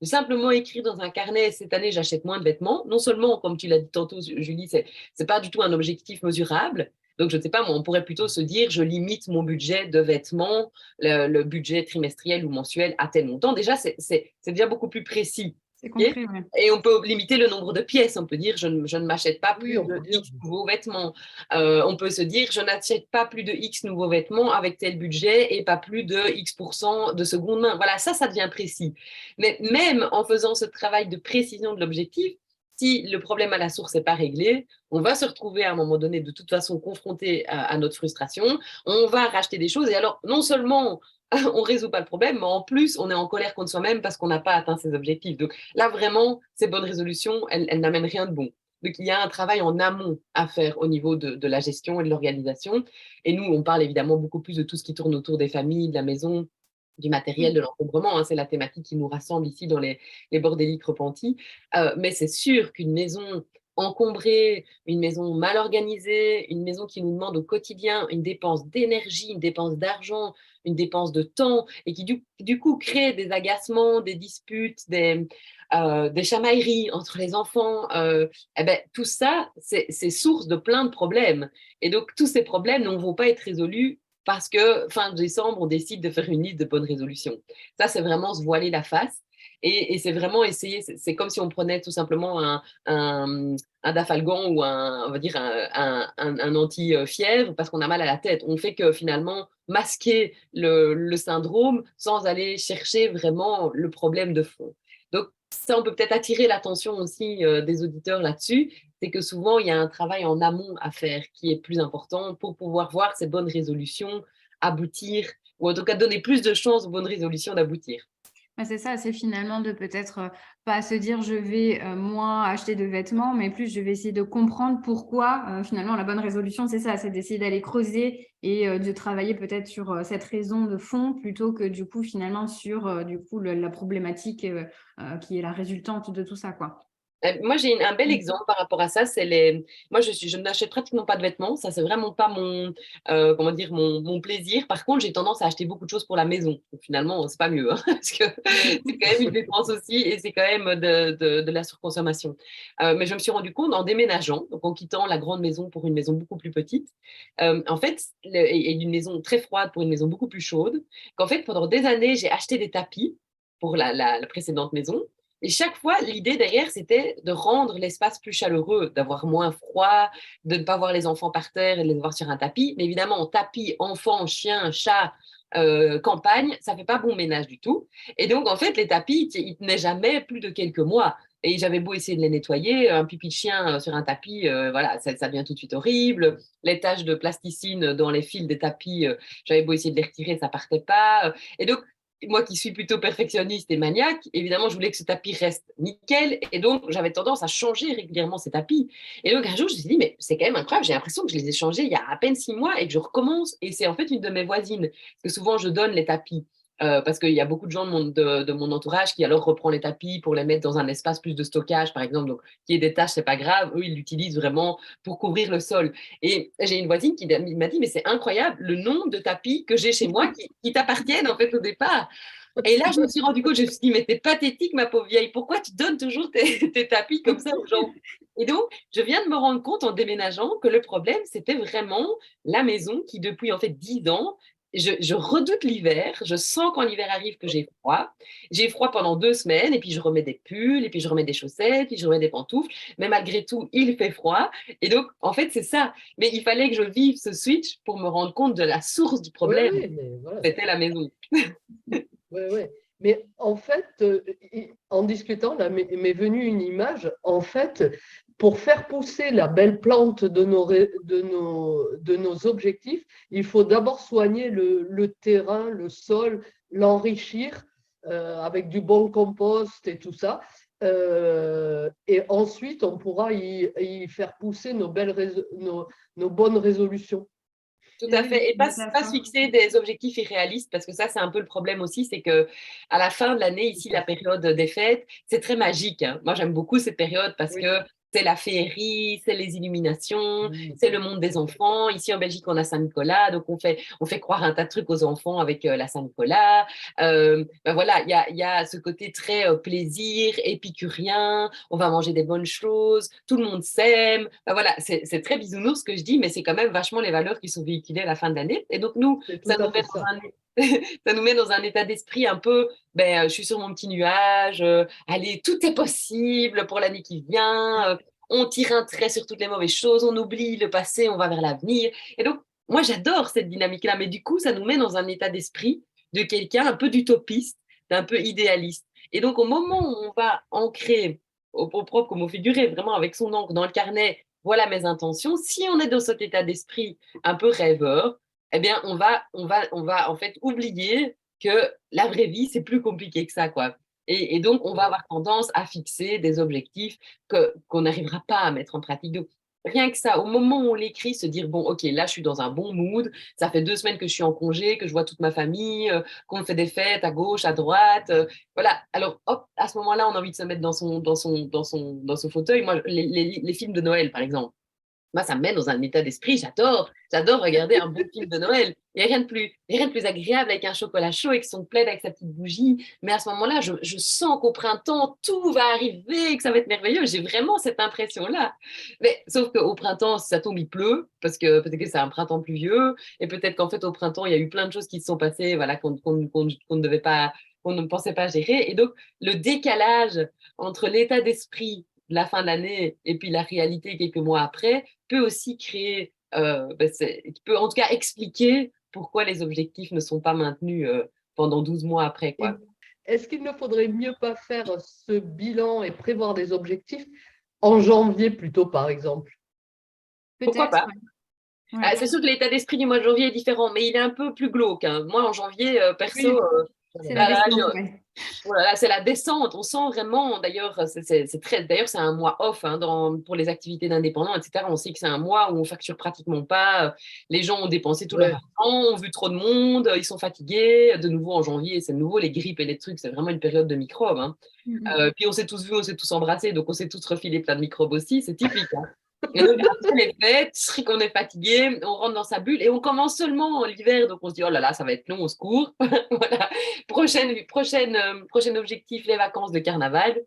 de simplement écrire dans un carnet, cette année, j'achète moins de vêtements, non seulement, comme tu l'as dit tantôt, Julie, c'est pas du tout un objectif mesurable. Donc, je ne sais pas, moi, on pourrait plutôt se dire, je limite mon budget de vêtements, le budget trimestriel ou mensuel à tel montant. Déjà, c'est déjà beaucoup plus précis. C'est concret, ouais. Et on peut limiter le nombre de pièces. On peut dire, je ne m'achète pas plus de X nouveaux vêtements. On peut se dire, je n'achète pas plus de X nouveaux vêtements avec tel budget et pas plus de X% de seconde main. Voilà, ça devient précis. Mais même en faisant ce travail de précision de l'objectif, si le problème à la source n'est pas réglé, on va se retrouver à un moment donné de toute façon confronté à notre frustration. On va racheter des choses. Et alors, non seulement on ne résout pas le problème, mais en plus, on est en colère contre soi-même parce qu'on n'a pas atteint ses objectifs. Donc là, vraiment, ces bonnes résolutions, elles n'amènent rien de bon. Donc, il y a un travail en amont à faire au niveau de la gestion et de l'organisation. Et nous, on parle évidemment beaucoup plus de tout ce qui tourne autour des familles, de la maison, du matériel, de l'encombrement. Hein, c'est la thématique qui nous rassemble ici dans les bordéliques repentis. Mais c'est sûr qu'une maison encombrée, une maison mal organisée, une maison qui nous demande au quotidien une dépense d'énergie, une dépense d'argent, une dépense de temps, et qui du coup crée des agacements, des disputes, des chamailleries entre les enfants. Eh ben, tout ça, c'est source de plein de problèmes. Et donc, tous ces problèmes ne vont pas être résolus parce que fin décembre, on décide de faire une liste de bonnes résolutions. Ça, c'est vraiment se voiler la face. Et c'est vraiment essayer, c'est comme si on prenait tout simplement un Dafalgan ou on va dire un anti-fièvre parce qu'on a mal à la tête. On fait que finalement masquer le syndrome sans aller chercher vraiment le problème de fond. Donc, ça, on peut peut-être attirer l'attention aussi des auditeurs là-dessus, c'est que souvent, il y a un travail en amont à faire qui est plus important pour pouvoir voir ces bonnes résolutions aboutir, ou en tout cas donner plus de chances aux bonnes résolutions d'aboutir. C'est ça, c'est finalement de peut-être pas se dire je vais moins acheter de vêtements, mais plus je vais essayer de comprendre pourquoi finalement la bonne résolution, c'est ça, c'est d'essayer d'aller creuser et de travailler peut-être sur cette raison de fond plutôt que du coup finalement sur du coup la problématique qui est la résultante de tout ça, quoi. Moi, j'ai un bel exemple par rapport à ça. Moi, je n'achète pratiquement pas de vêtements. Ça, c'est vraiment pas comment dire, mon plaisir. Par contre, j'ai tendance à acheter beaucoup de choses pour la maison. Donc, finalement, c'est pas mieux, hein, parce que c'est quand même une dépense aussi et c'est quand même de la surconsommation. Mais je me suis rendu compte en déménageant, donc en quittant la grande maison pour une maison beaucoup plus petite, en fait, et une maison très froide pour une maison beaucoup plus chaude, qu'en fait, pendant des années, j'ai acheté des tapis pour la précédente maison. Et chaque fois, l'idée derrière, c'était de rendre l'espace plus chaleureux, d'avoir moins froid, de ne pas voir les enfants par terre et de les voir sur un tapis. Mais évidemment, tapis, enfants, chiens, chats, campagne, ça fait pas bon ménage du tout. Et donc, en fait, les tapis, ils tenaient jamais plus de quelques mois. Et j'avais beau essayer de les nettoyer, un pipi de chien sur un tapis, voilà, ça devient tout de suite horrible. Les taches de plasticine dans les fils des tapis, j'avais beau essayer de les retirer, ça partait pas. Et donc, moi qui suis plutôt perfectionniste et maniaque, évidemment, je voulais que ce tapis reste nickel. Et donc, j'avais tendance à changer régulièrement ces tapis. Et donc, un jour, je me suis dit, mais c'est quand même incroyable. J'ai l'impression que je les ai changés il y a à peine 6 mois et que je recommence. Et c'est en fait une de mes voisines. Parce que souvent, je donne les tapis. Parce qu'il y a beaucoup de gens de mon entourage qui alors reprend les tapis pour les mettre dans un espace plus de stockage, par exemple. Donc, qu'il y ait des tâches, c'est pas grave. Eux, ils l'utilisent vraiment pour couvrir le sol. Et j'ai une voisine qui m'a dit, mais c'est incroyable le nombre de tapis que j'ai chez moi qui t'appartiennent en fait au départ. Et là, je me suis rendu compte, je me suis dit, mais t'es pathétique, ma pauvre vieille, pourquoi tu donnes toujours tes tapis comme ça aux gens? Et donc, je viens de me rendre compte en déménageant que le problème, c'était vraiment la maison qui, depuis en fait 10 ans, je redoute l'hiver, je sens quand l'hiver arrive que j'ai froid. J'ai froid pendant 2 semaines, et puis je remets des pulls, et puis je remets des chaussettes, puis je remets des pantoufles, mais malgré tout, il fait froid. Et donc, en fait, c'est ça. Mais il fallait que je vive ce switch pour me rendre compte de la source du Oui, problème. oui, mais voilà. C'était la maison. Oui, oui. Mais en fait, en discutant, là, m'est venue une image. En fait, pour faire pousser la belle plante de nos objectifs, il faut d'abord soigner le terrain, le sol, l'enrichir avec du bon compost et tout ça. Et ensuite, on pourra y faire pousser nos bonnes résolutions. Tout à Oui, fait. Et je suis pas se d'accord. fixer des objectifs irréalistes, parce que ça, c'est un peu le problème aussi, c'est que à la fin de l'année, ici, la période des fêtes, c'est très magique, hein. Moi, j'aime beaucoup cette période parce Oui. que c'est la féerie, c'est les illuminations, Oui. c'est le monde des enfants. Ici, en Belgique, on a Saint-Nicolas, donc on fait croire un tas de trucs aux enfants avec la Saint-Nicolas. Ben voilà, il y a ce côté très plaisir, épicurien, on va manger des bonnes choses, tout le monde s'aime. Ben voilà, c'est très bisounours ce que je dis, mais c'est quand même vachement les valeurs qui sont véhiculées à la fin de l'année. Et donc, nous, C'est tout ça à nous met fait ça. ça nous met dans un état d'esprit un peu, je suis sur mon petit nuage, allez, tout est possible pour l'année qui vient, on tire un trait sur toutes les mauvaises choses, on oublie le passé, on va vers l'avenir. Et donc, moi, j'adore cette dynamique-là, mais du coup, ça nous met dans un état d'esprit de quelqu'un un peu d'utopiste, d'un peu idéaliste. Et donc, au moment où on va ancrer, au propre comme au figuré, vraiment avec son encre dans le carnet, voilà mes intentions, si on est dans cet état d'esprit un peu rêveur, eh bien, on va en fait oublier que la vraie vie, c'est plus compliqué que ça, quoi. Et donc, on va avoir tendance à fixer des objectifs qu'on n'arrivera pas à mettre en pratique. Donc, Rien que ça, au moment où on l'écrit, se dire, bon, ok, là, je suis dans un bon mood, ça fait 2 semaines que je suis en congé, que je vois toute ma famille, qu'on fait des fêtes à gauche, à droite, voilà. Alors, hop, à ce moment-là, on a envie de se mettre dans son fauteuil. Moi, les films de Noël, par exemple. Moi, ça me met dans un état d'esprit, j'adore regarder un bon film de Noël. Il y a rien de plus agréable avec un chocolat chaud et que son plaid avec sa petite bougie. Mais à ce moment-là, je sens qu'au printemps, tout va arriver, que ça va être merveilleux. J'ai vraiment cette impression-là. Mais sauf qu'au printemps, si ça tombe, il pleut, parce que peut-être que c'est un printemps pluvieux. Et peut-être qu'en fait, au printemps, il y a eu plein de choses qui se sont passées, voilà, qu'on ne devait pas, qu'on ne pensait pas gérer. Et donc, le décalage entre l'état d'esprit de la fin de l'année et puis la réalité quelques mois après peut aussi créer, peut en tout cas expliquer pourquoi les objectifs ne sont pas maintenus pendant 12 mois après, quoi. Est-ce qu'il ne faudrait mieux pas faire ce bilan et prévoir des objectifs en janvier plutôt, par exemple? Pourquoi Peut-être, pas? ouais. C'est sûr que l'état d'esprit du mois de janvier est différent, mais il est un peu plus glauque, hein. Moi, en janvier, perso, Oui, c'est la là, là, descente, ouais. voilà, c'est la descente. On sent vraiment, d'ailleurs, d'ailleurs, c'est un mois off hein, pour les activités d'indépendants, etc. On sait que c'est un mois où on facture pratiquement pas. Les gens ont dépensé tout leur Ouais. argent, ont vu trop de monde, ils sont fatigués. De nouveau en janvier, c'est de nouveau les grippes et les trucs, c'est vraiment une période de microbes. Hein. Puis on s'est tous vus, on s'est tous embrassés, donc on s'est tous refilé plein de microbes aussi. C'est typique. Hein. Et donc, après les fêtes, c'est qu'on est fatigué, on rentre dans sa bulle et on commence seulement l'hiver. Donc, on se dit, oh là là, ça va être long, au secours. Voilà. Prochain objectif, les vacances de carnaval,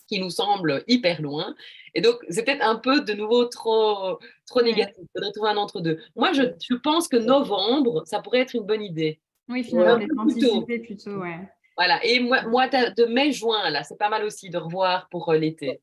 qui nous semble hyper loin. Et donc, c'est peut-être un peu de nouveau trop Ouais. négatif. Il faudrait trouver un entre-deux. Moi, je pense que novembre, ça pourrait être une bonne idée. Oui, Ouais. finalement, Un d'être peu plus tôt. anticipé plutôt, ouais. Voilà. Et moi de mai-juin, là, c'est pas mal aussi de revoir pour l'été.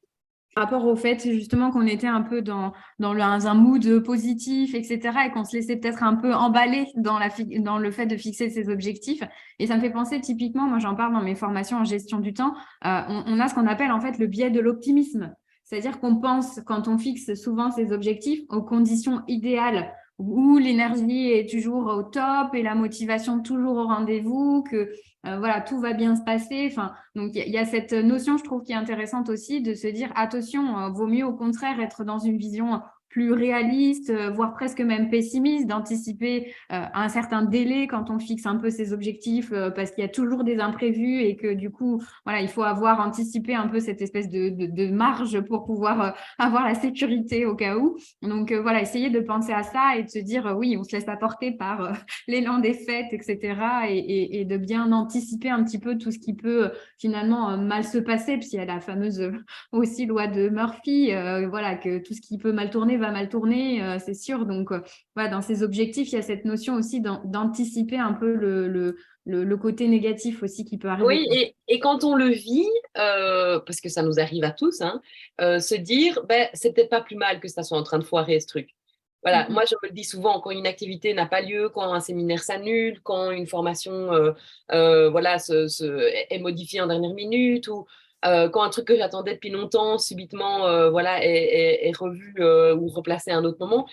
Par rapport au fait justement qu'on était un peu dans un mood positif, etc., et qu'on se laissait peut-être un peu emballer dans le fait de fixer ses objectifs. Et ça me fait penser typiquement, moi j'en parle dans mes formations en gestion du temps, on a ce qu'on appelle en fait le biais de l'optimisme. C'est-à-dire qu'on pense, quand on fixe souvent ses objectifs, aux conditions idéales où l'énergie est toujours au top et la motivation toujours au rendez-vous, que voilà, tout va bien se passer. Enfin, donc, il y a cette notion, je trouve, qui est intéressante aussi, de se dire, attention, vaut mieux au contraire être dans une vision plus réaliste, voire presque même pessimiste, d'anticiper un certain délai quand on fixe un peu ses objectifs, parce qu'il y a toujours des imprévus et que du coup, voilà, il faut avoir anticipé un peu cette espèce de marge pour pouvoir avoir la sécurité au cas où. Donc, voilà, essayer de penser à ça et de se dire, oui, on se laisse apporter par l'élan des fêtes, etc. Et de bien anticiper un petit peu tout ce qui peut finalement mal se passer, puis il y a la fameuse aussi loi de Murphy, voilà, que tout ce qui peut mal tourner va mal tourner, c'est sûr. Donc, voilà, dans ces objectifs, il y a cette notion aussi d'anticiper un peu le côté négatif aussi qui peut arriver, Oui, quoi. et quand on le vit, parce que ça nous arrive à tous, hein, se dire, ben, c'est peut-être pas plus mal que ça soit en train de foirer ce truc. Voilà, moi je me le dis souvent, quand une activité n'a pas lieu, quand un séminaire s'annule, quand une formation voilà, est modifiée en dernière minute, ou quand un truc que j'attendais depuis longtemps, subitement voilà, est revu ou replacé à un autre moment.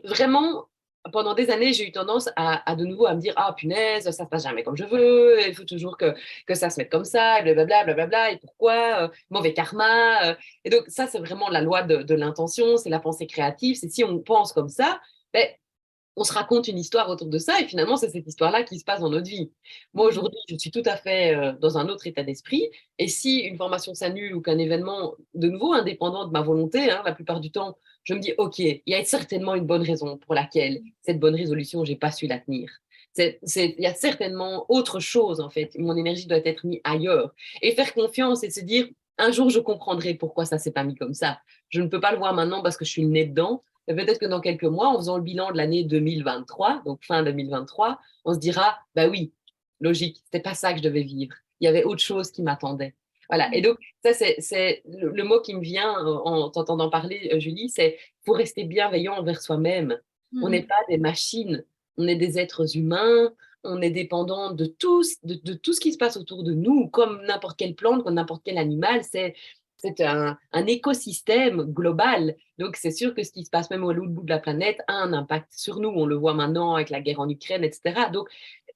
Vraiment, pendant des années, j'ai eu tendance à de nouveau à me dire, ah punaise, ça se passe jamais comme je veux, il faut toujours que ça se mette comme ça, et blablabla, blablabla, et pourquoi, mauvais karma. Et donc ça, c'est vraiment la loi de l'intention, c'est la pensée créative, c'est si on pense comme ça, ben, on se raconte une histoire autour de ça, et finalement, c'est cette histoire-là qui se passe dans notre vie. Moi, aujourd'hui, je suis tout à fait dans un autre état d'esprit, et si une formation s'annule ou qu'un événement, de nouveau indépendant de ma volonté, hein, la plupart du temps, je me dis, OK, il y a certainement une bonne raison pour laquelle cette bonne résolution, j'ai pas su la tenir. Il y a certainement autre chose, en fait. Mon énergie doit être mise ailleurs. Et faire confiance et se dire, un jour, je comprendrai pourquoi ça s'est pas mis comme ça. Je ne peux pas le voir maintenant parce que je suis le nez dedans. Et peut-être que dans quelques mois, en faisant le bilan de l'année 2023, donc fin 2023, on se dira, bah oui, logique, c'était pas ça que je devais vivre. Il y avait autre chose qui m'attendait. Voilà. Et donc, ça, c'est le mot qui me vient en t'entendant parler, Julie, c'est faut rester bienveillant envers soi-même. On n'est pas des machines, on est des êtres humains, on est dépendant de tout ce qui se passe autour de nous, comme n'importe quelle plante, comme n'importe quel animal. C'est un écosystème global. Donc, c'est sûr que ce qui se passe même au l'autre bout de la planète a un impact sur nous. On le voit maintenant avec la guerre en Ukraine, etc. Donc,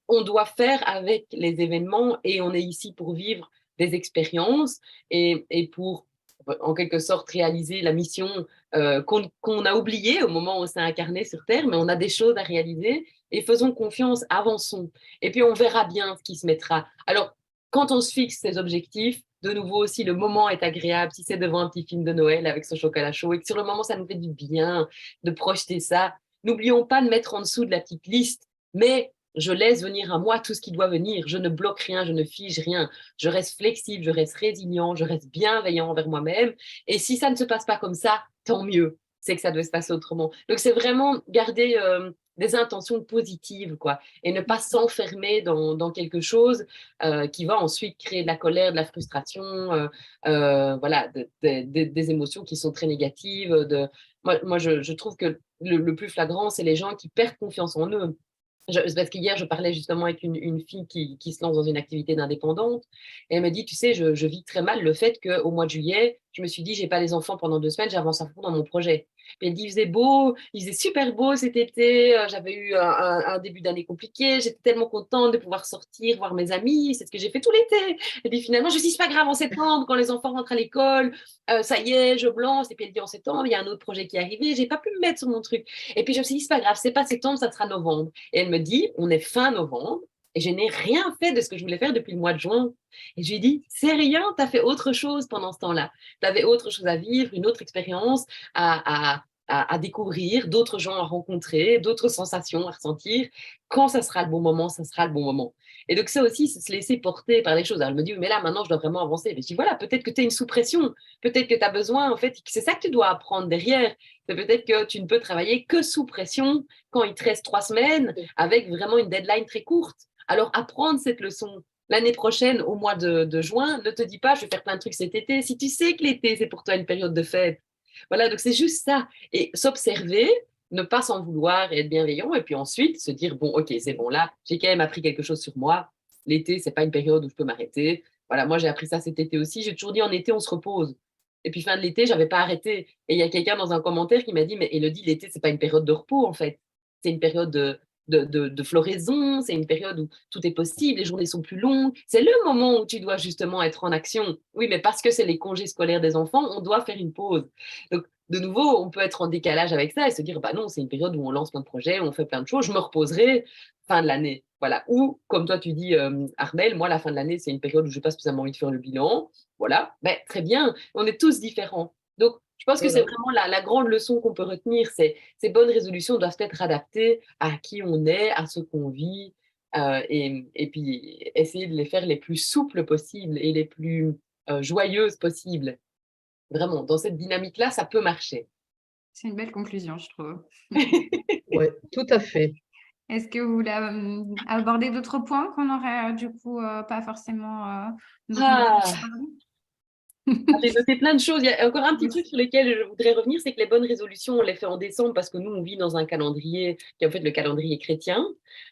on doit faire avec les événements et on est ici pour vivre des expériences et pour en quelque sorte réaliser la mission qu'on a oubliée au moment où on s'est incarné sur Terre, mais on a des choses à réaliser et faisons confiance, avançons. Et puis on verra bien ce qui se mettra. Alors, quand on se fixe ces objectifs, de nouveau aussi, le moment est agréable. Si c'est devant un petit film de Noël avec ce chocolat chaud et que sur le moment, ça nous fait du bien de projeter ça, n'oublions pas de mettre en dessous de la petite liste, mais je laisse venir à moi tout ce qui doit venir. Je ne bloque rien, je ne fige rien. Je reste flexible, je reste résilient, je reste bienveillant envers moi-même. Et si ça ne se passe pas comme ça, tant mieux. C'est que ça devait se passer autrement. Donc, c'est vraiment garder des intentions positives, quoi, et ne pas s'enfermer dans quelque chose qui va ensuite créer de la colère, de la frustration, voilà, des émotions qui sont très négatives. Moi je trouve que le plus flagrant, c'est les gens qui perdent confiance en eux. Parce qu'hier, je parlais justement avec une fille qui se lance dans une activité d'indépendante et elle me dit, tu sais, je vis très mal le fait qu'au mois de juillet, je me suis dit, j'ai pas les enfants pendant 2 semaines, j'avance à fond dans mon projet. Puis elle dit, il faisait beau, il faisait super beau cet été, j'avais eu un début d'année compliqué, j'étais tellement contente de pouvoir sortir, voir mes amis, c'est ce que j'ai fait tout l'été. Et puis finalement, je me suis dit, c'est pas grave, en septembre, quand les enfants rentrent à l'école, ça y est, je lance. Et puis elle dit, en septembre, il y a un autre projet qui est arrivé, j'ai pas pu me mettre sur mon truc. Et puis je me suis dit, c'est pas grave, c'est pas septembre, ça sera novembre. Et elle me dit, on est fin novembre et je n'ai rien fait de ce que je voulais faire depuis le mois de juin. Et je lui ai dit, c'est rien, tu as fait autre chose pendant ce temps-là. Tu avais autre chose à vivre, une autre expérience à découvrir, d'autres gens à rencontrer, d'autres sensations à ressentir. Quand ça sera le bon moment, ça sera le bon moment. Et donc, ça aussi, c'est se laisser porter par les choses. Alors, elle me dit, mais là, maintenant, je dois vraiment avancer. Mais je dis, voilà, peut-être que tu es une sous-pression. Peut-être que tu as besoin, en fait, c'est ça que tu dois apprendre derrière. C'est peut-être que tu ne peux travailler que sous pression quand il te reste 3 semaines avec vraiment une deadline très courte. Alors, apprendre cette leçon. L'année prochaine, au mois de juin, ne te dis pas, je vais faire plein de trucs cet été. Si tu sais que l'été, c'est pour toi une période de fête. Voilà, donc c'est juste ça. Et s'observer, ne pas s'en vouloir et être bienveillant. Et puis ensuite, se dire, bon, ok, c'est bon, là, j'ai quand même appris quelque chose sur moi. L'été, c'est pas une période où je peux m'arrêter. Voilà, moi, j'ai appris ça cet été aussi. J'ai toujours dit, en été, on se repose. Et puis, fin de l'été, j'avais pas arrêté. Et il y a quelqu'un dans un commentaire qui m'a dit, mais Élodie, l'été, c'est pas une période de repos, en fait. C'est une période de floraison, c'est une période où tout est possible, les journées sont plus longues. C'est le moment où tu dois justement être en action. Oui, mais parce que c'est les congés scolaires des enfants, on doit faire une pause. Donc, de nouveau, on peut être en décalage avec ça et se dire, bah non, c'est une période où on lance plein de projets, on fait plein de choses, je me reposerai fin de l'année. Voilà. Ou, comme toi, tu dis, Armel, moi, la fin de l'année, c'est une période où je n'ai pas spécialement envie de faire le bilan. Voilà. Ben, très bien. On est tous différents. Donc, je pense que c'est vraiment la grande leçon qu'on peut retenir. Ces bonnes résolutions doivent être adaptées à qui on est, à ce qu'on vit, et puis essayer de les faire les plus souples possibles et les plus joyeuses possibles. Vraiment, dans cette dynamique-là, ça peut marcher. C'est une belle conclusion, je trouve. Oui, tout à fait. Est-ce que vous voulez aborder d'autres points qu'on n'aurait du coup pas forcément J'ai noté plein de choses. Il y a encore un petit truc sur lequel je voudrais revenir, c'est que les bonnes résolutions, on les fait en décembre parce que nous, on vit dans un calendrier qui est en fait le calendrier chrétien.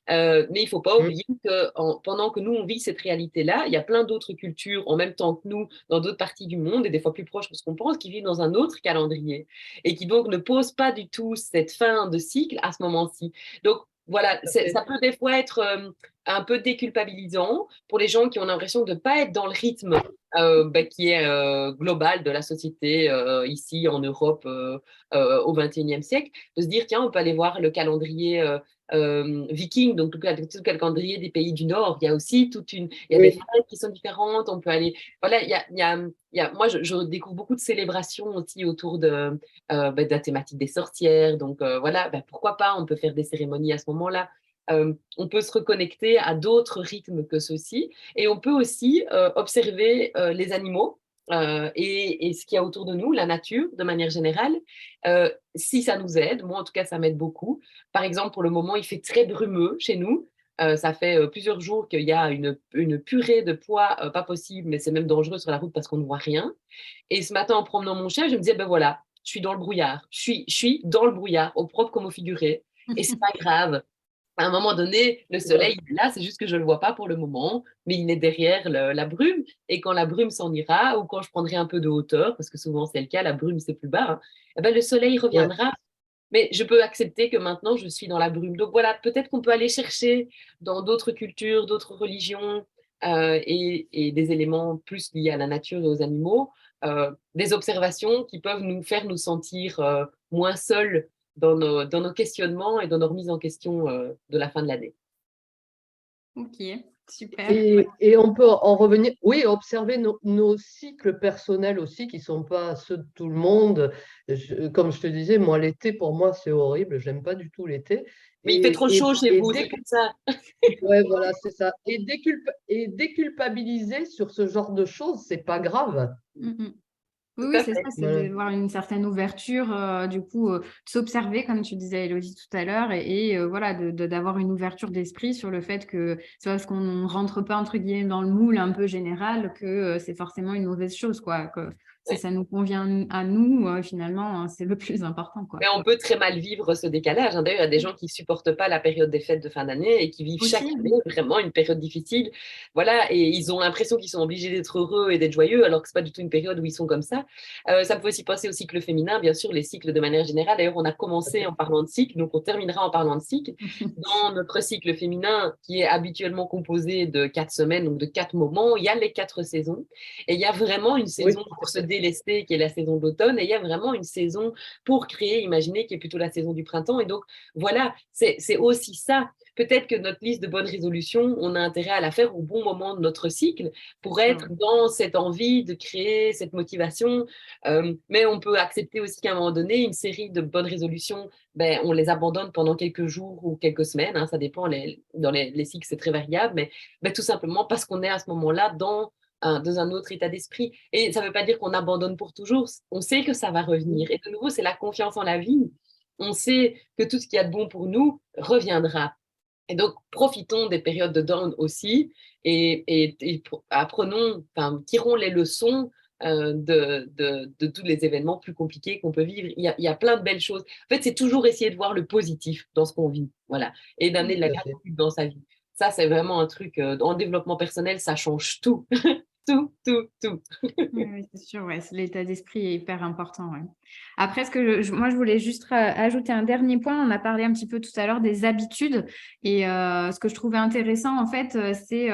Mais il ne faut pas oublier que pendant que nous, on vit cette réalité-là, il y a plein d'autres cultures en même temps que nous, dans d'autres parties du monde, et des fois plus proches que ce qu'on pense, qui vivent dans un autre calendrier et qui donc ne posent pas du tout cette fin de cycle à ce moment-ci. Donc, voilà, ça peut des fois être un peu déculpabilisant pour les gens qui ont l'impression de ne pas être dans le rythme qui est global de la société ici en Europe au XXIe siècle, de se dire, tiens, on peut aller voir le calendrier viking, donc tout le calendrier des pays du Nord. Il y a aussi il y a des fêtes qui sont différentes. On peut aller, voilà, moi, je découvre beaucoup de célébrations aussi autour de la thématique des sorcières. Donc voilà, pourquoi pas, on peut faire des cérémonies à ce moment-là. On peut se reconnecter à d'autres rythmes que ceux-ci. Et on peut aussi observer les animaux et ce qu'il y a autour de nous, la nature de manière générale, si ça nous aide. Moi, en tout cas, ça m'aide beaucoup. Par exemple, pour le moment, il fait très brumeux chez nous. Ça fait plusieurs jours qu'il y a une purée de pois pas possible, mais c'est même dangereux sur la route parce qu'on ne voit rien. Et ce matin, en promenant mon chien, je me disais, ben voilà, je suis dans le brouillard. Je suis dans le brouillard, au propre comme au figuré. Et c'est pas grave. À un moment donné, le soleil est là, c'est juste que je ne le vois pas pour le moment, mais il est derrière la brume. Et quand la brume s'en ira, ou quand je prendrai un peu de hauteur, parce que souvent c'est le cas, la brume c'est plus bas, hein, eh ben, le soleil reviendra. Mais je peux accepter que maintenant je suis dans la brume. Donc voilà, peut-être qu'on peut aller chercher dans d'autres cultures, d'autres religions, et des éléments plus liés à la nature et aux animaux, des observations qui peuvent nous faire nous sentir moins seuls dans nos questionnements et dans nos remises en question de la fin de l'année. Ok, super. Et on peut en revenir, oui, observer nos cycles personnels aussi, qui ne sont pas ceux de tout le monde. Comme je te disais, moi, l'été, pour moi, c'est horrible. Je n'aime pas du tout l'été. Mais il fait trop chaud chez vous, c'est pour ça. Ouais, voilà, c'est ça. Et déculpabiliser sur ce genre de choses, c'est pas grave. Oui, Tout oui, à c'est fait. ça, c'est d'avoir une certaine ouverture, du coup, de s'observer, comme tu disais, Élodie, tout à l'heure, et voilà, d'avoir une ouverture d'esprit sur le fait que c'est parce qu'on ne rentre pas, entre guillemets, dans le moule un peu général que c'est forcément une mauvaise chose, quoi. Que si ça nous convient à nous, finalement, hein, c'est le plus important, quoi. Mais on peut très mal vivre ce décalage. D'ailleurs, il y a des gens qui ne supportent pas la période des fêtes de fin d'année et qui vivent chaque Aussi, année vraiment une période difficile. Voilà, et ils ont l'impression qu'ils sont obligés d'être heureux et d'être joyeux, alors que ce n'est pas du tout une période où ils sont comme ça. Ça peut aussi passer au cycle féminin, bien sûr, les cycles de manière générale. D'ailleurs, on a commencé en parlant de cycle, donc on terminera en parlant de cycle. Dans notre cycle féminin, qui est habituellement composé de 4 semaines, donc de 4 moments, il y a les 4 saisons. Et il y a vraiment une saison pour se délester, qui est la saison d'automne, et il y a vraiment une saison pour créer, imaginer, qui est plutôt la saison du printemps. Et donc, voilà, c'est aussi ça. Peut-être que notre liste de bonnes résolutions, on a intérêt à la faire au bon moment de notre cycle pour être dans cette envie de créer, cette motivation. Mais on peut accepter aussi qu'à un moment donné, une série de bonnes résolutions, ben, on les abandonne pendant quelques jours ou quelques semaines. Hein, ça dépend, dans les cycles, c'est très variable, mais tout simplement parce qu'on est à ce moment-là dans un autre état d'esprit. Et ça ne veut pas dire qu'on abandonne pour toujours. On sait que ça va revenir. Et de nouveau, c'est la confiance en la vie. On sait que tout ce qu'il y a de bon pour nous reviendra. Et donc, profitons des périodes de down aussi et apprenons, tirons les leçons de tous les événements plus compliqués qu'on peut vivre. Il y a plein de belles choses. En fait, c'est toujours essayer de voir le positif dans ce qu'on vit, voilà, et d'amener de la gratitude dans sa vie. Ça, c'est vraiment un truc, en développement personnel, ça change tout. Tout. Oui, c'est sûr, ouais, l'état d'esprit est hyper important. Ouais. Après, moi, je voulais juste ajouter un dernier point. On a parlé un petit peu tout à l'heure des habitudes. Et ce que je trouvais intéressant, en fait, c'est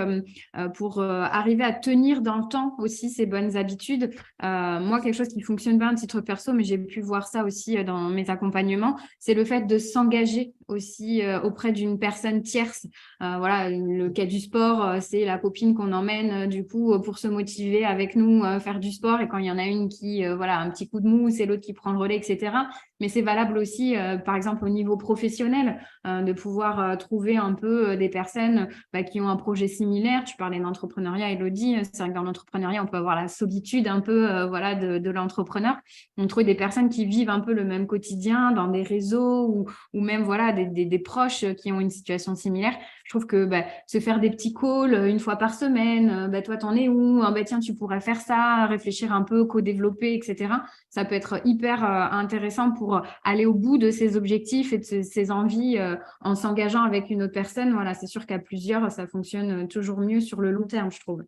pour arriver à tenir dans le temps aussi ces bonnes habitudes. Moi, quelque chose qui fonctionne bien à titre perso, mais j'ai pu voir ça aussi dans mes accompagnements, c'est le fait de s'engager aussi auprès d'une personne tierce. Voilà, le cas du sport, c'est la copine qu'on emmène du coup pour se motiver avec nous, faire du sport. Et quand il y en a une qui, voilà, un petit coup de mou, c'est l'autre qui prend le relais, etc. Mais c'est valable aussi, par exemple, au niveau professionnel, de pouvoir trouver un peu des personnes qui ont un projet similaire. Tu parlais d'entrepreneuriat, Élodie. C'est vrai que dans l'entrepreneuriat, on peut avoir la solitude un peu voilà, de l'entrepreneur. On trouve des personnes qui vivent un peu le même quotidien dans des réseaux ou même voilà, des proches qui ont une situation similaire. Je trouve que se faire des petits calls une fois par semaine, toi, t'en es où? Tiens, tu pourrais faire ça, réfléchir un peu, co-développer, etc. Ça peut être hyper intéressant pour aller au bout de ses objectifs et de ses envies en s'engageant avec une autre personne. Voilà, c'est sûr qu'à plusieurs, ça fonctionne toujours mieux sur le long terme, je trouve.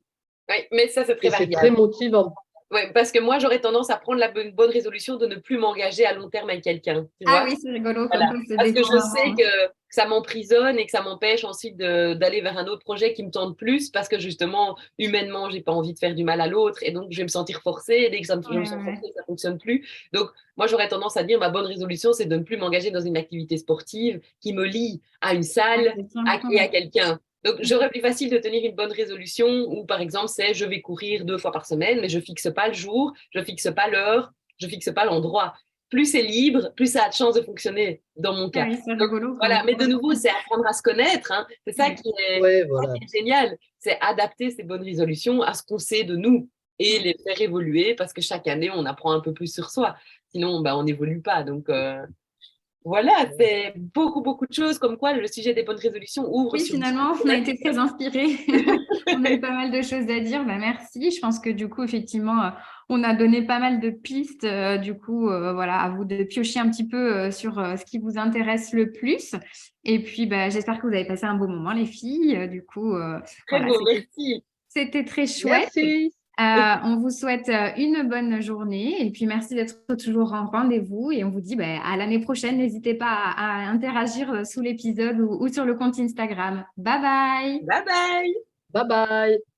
Oui, mais ça, c'est très variable. C'est très motivant. Oui, parce que moi, j'aurais tendance à prendre la bonne résolution de ne plus m'engager à long terme avec quelqu'un. Oui, c'est rigolo. Voilà. Comme ça, Parce que je sais que ça m'emprisonne et que ça m'empêche ensuite d'aller vers un autre projet qui me tente plus parce que justement, humainement, j'ai pas envie de faire du mal à l'autre et donc je vais me sentir forcée. Et dès que je me sens forcée, ça fonctionne plus. Donc, moi, j'aurais tendance à dire ma bonne résolution, c'est de ne plus m'engager dans une activité sportive qui me lie à une salle et à quelqu'un. Donc, j'aurais plus facile de tenir une bonne résolution où, par exemple, c'est je vais courir 2 fois par semaine, mais je ne fixe pas le jour, je ne fixe pas l'heure, je ne fixe pas l'endroit. Plus c'est libre, plus ça a de chances de fonctionner dans mon cas. Oui, c'est rigolo. Voilà, mais de nouveau, c'est apprendre à se connaître. Hein. C'est ça qui est génial. C'est adapter ces bonnes résolutions à ce qu'on sait de nous et les faire évoluer parce que chaque année, on apprend un peu plus sur soi. Sinon, on n'évolue pas. Donc, voilà, c'est beaucoup de choses comme quoi le sujet des bonnes résolutions ouvre sur... Finalement, on a été très inspirés. On a eu pas mal de choses à dire. Merci. Je pense que du coup, effectivement, on a donné pas mal de pistes. Du coup, voilà, à vous de piocher un petit peu sur ce qui vous intéresse le plus. Et puis, j'espère que vous avez passé un beau moment, les filles. Du coup, très beau, merci. C'était très chouette. Merci. On vous souhaite une bonne journée et puis merci d'être toujours en rendez-vous et on vous dit à l'année prochaine. N'hésitez pas à interagir sous l'épisode ou sur le compte Instagram. Bye bye. Bye bye. Bye bye.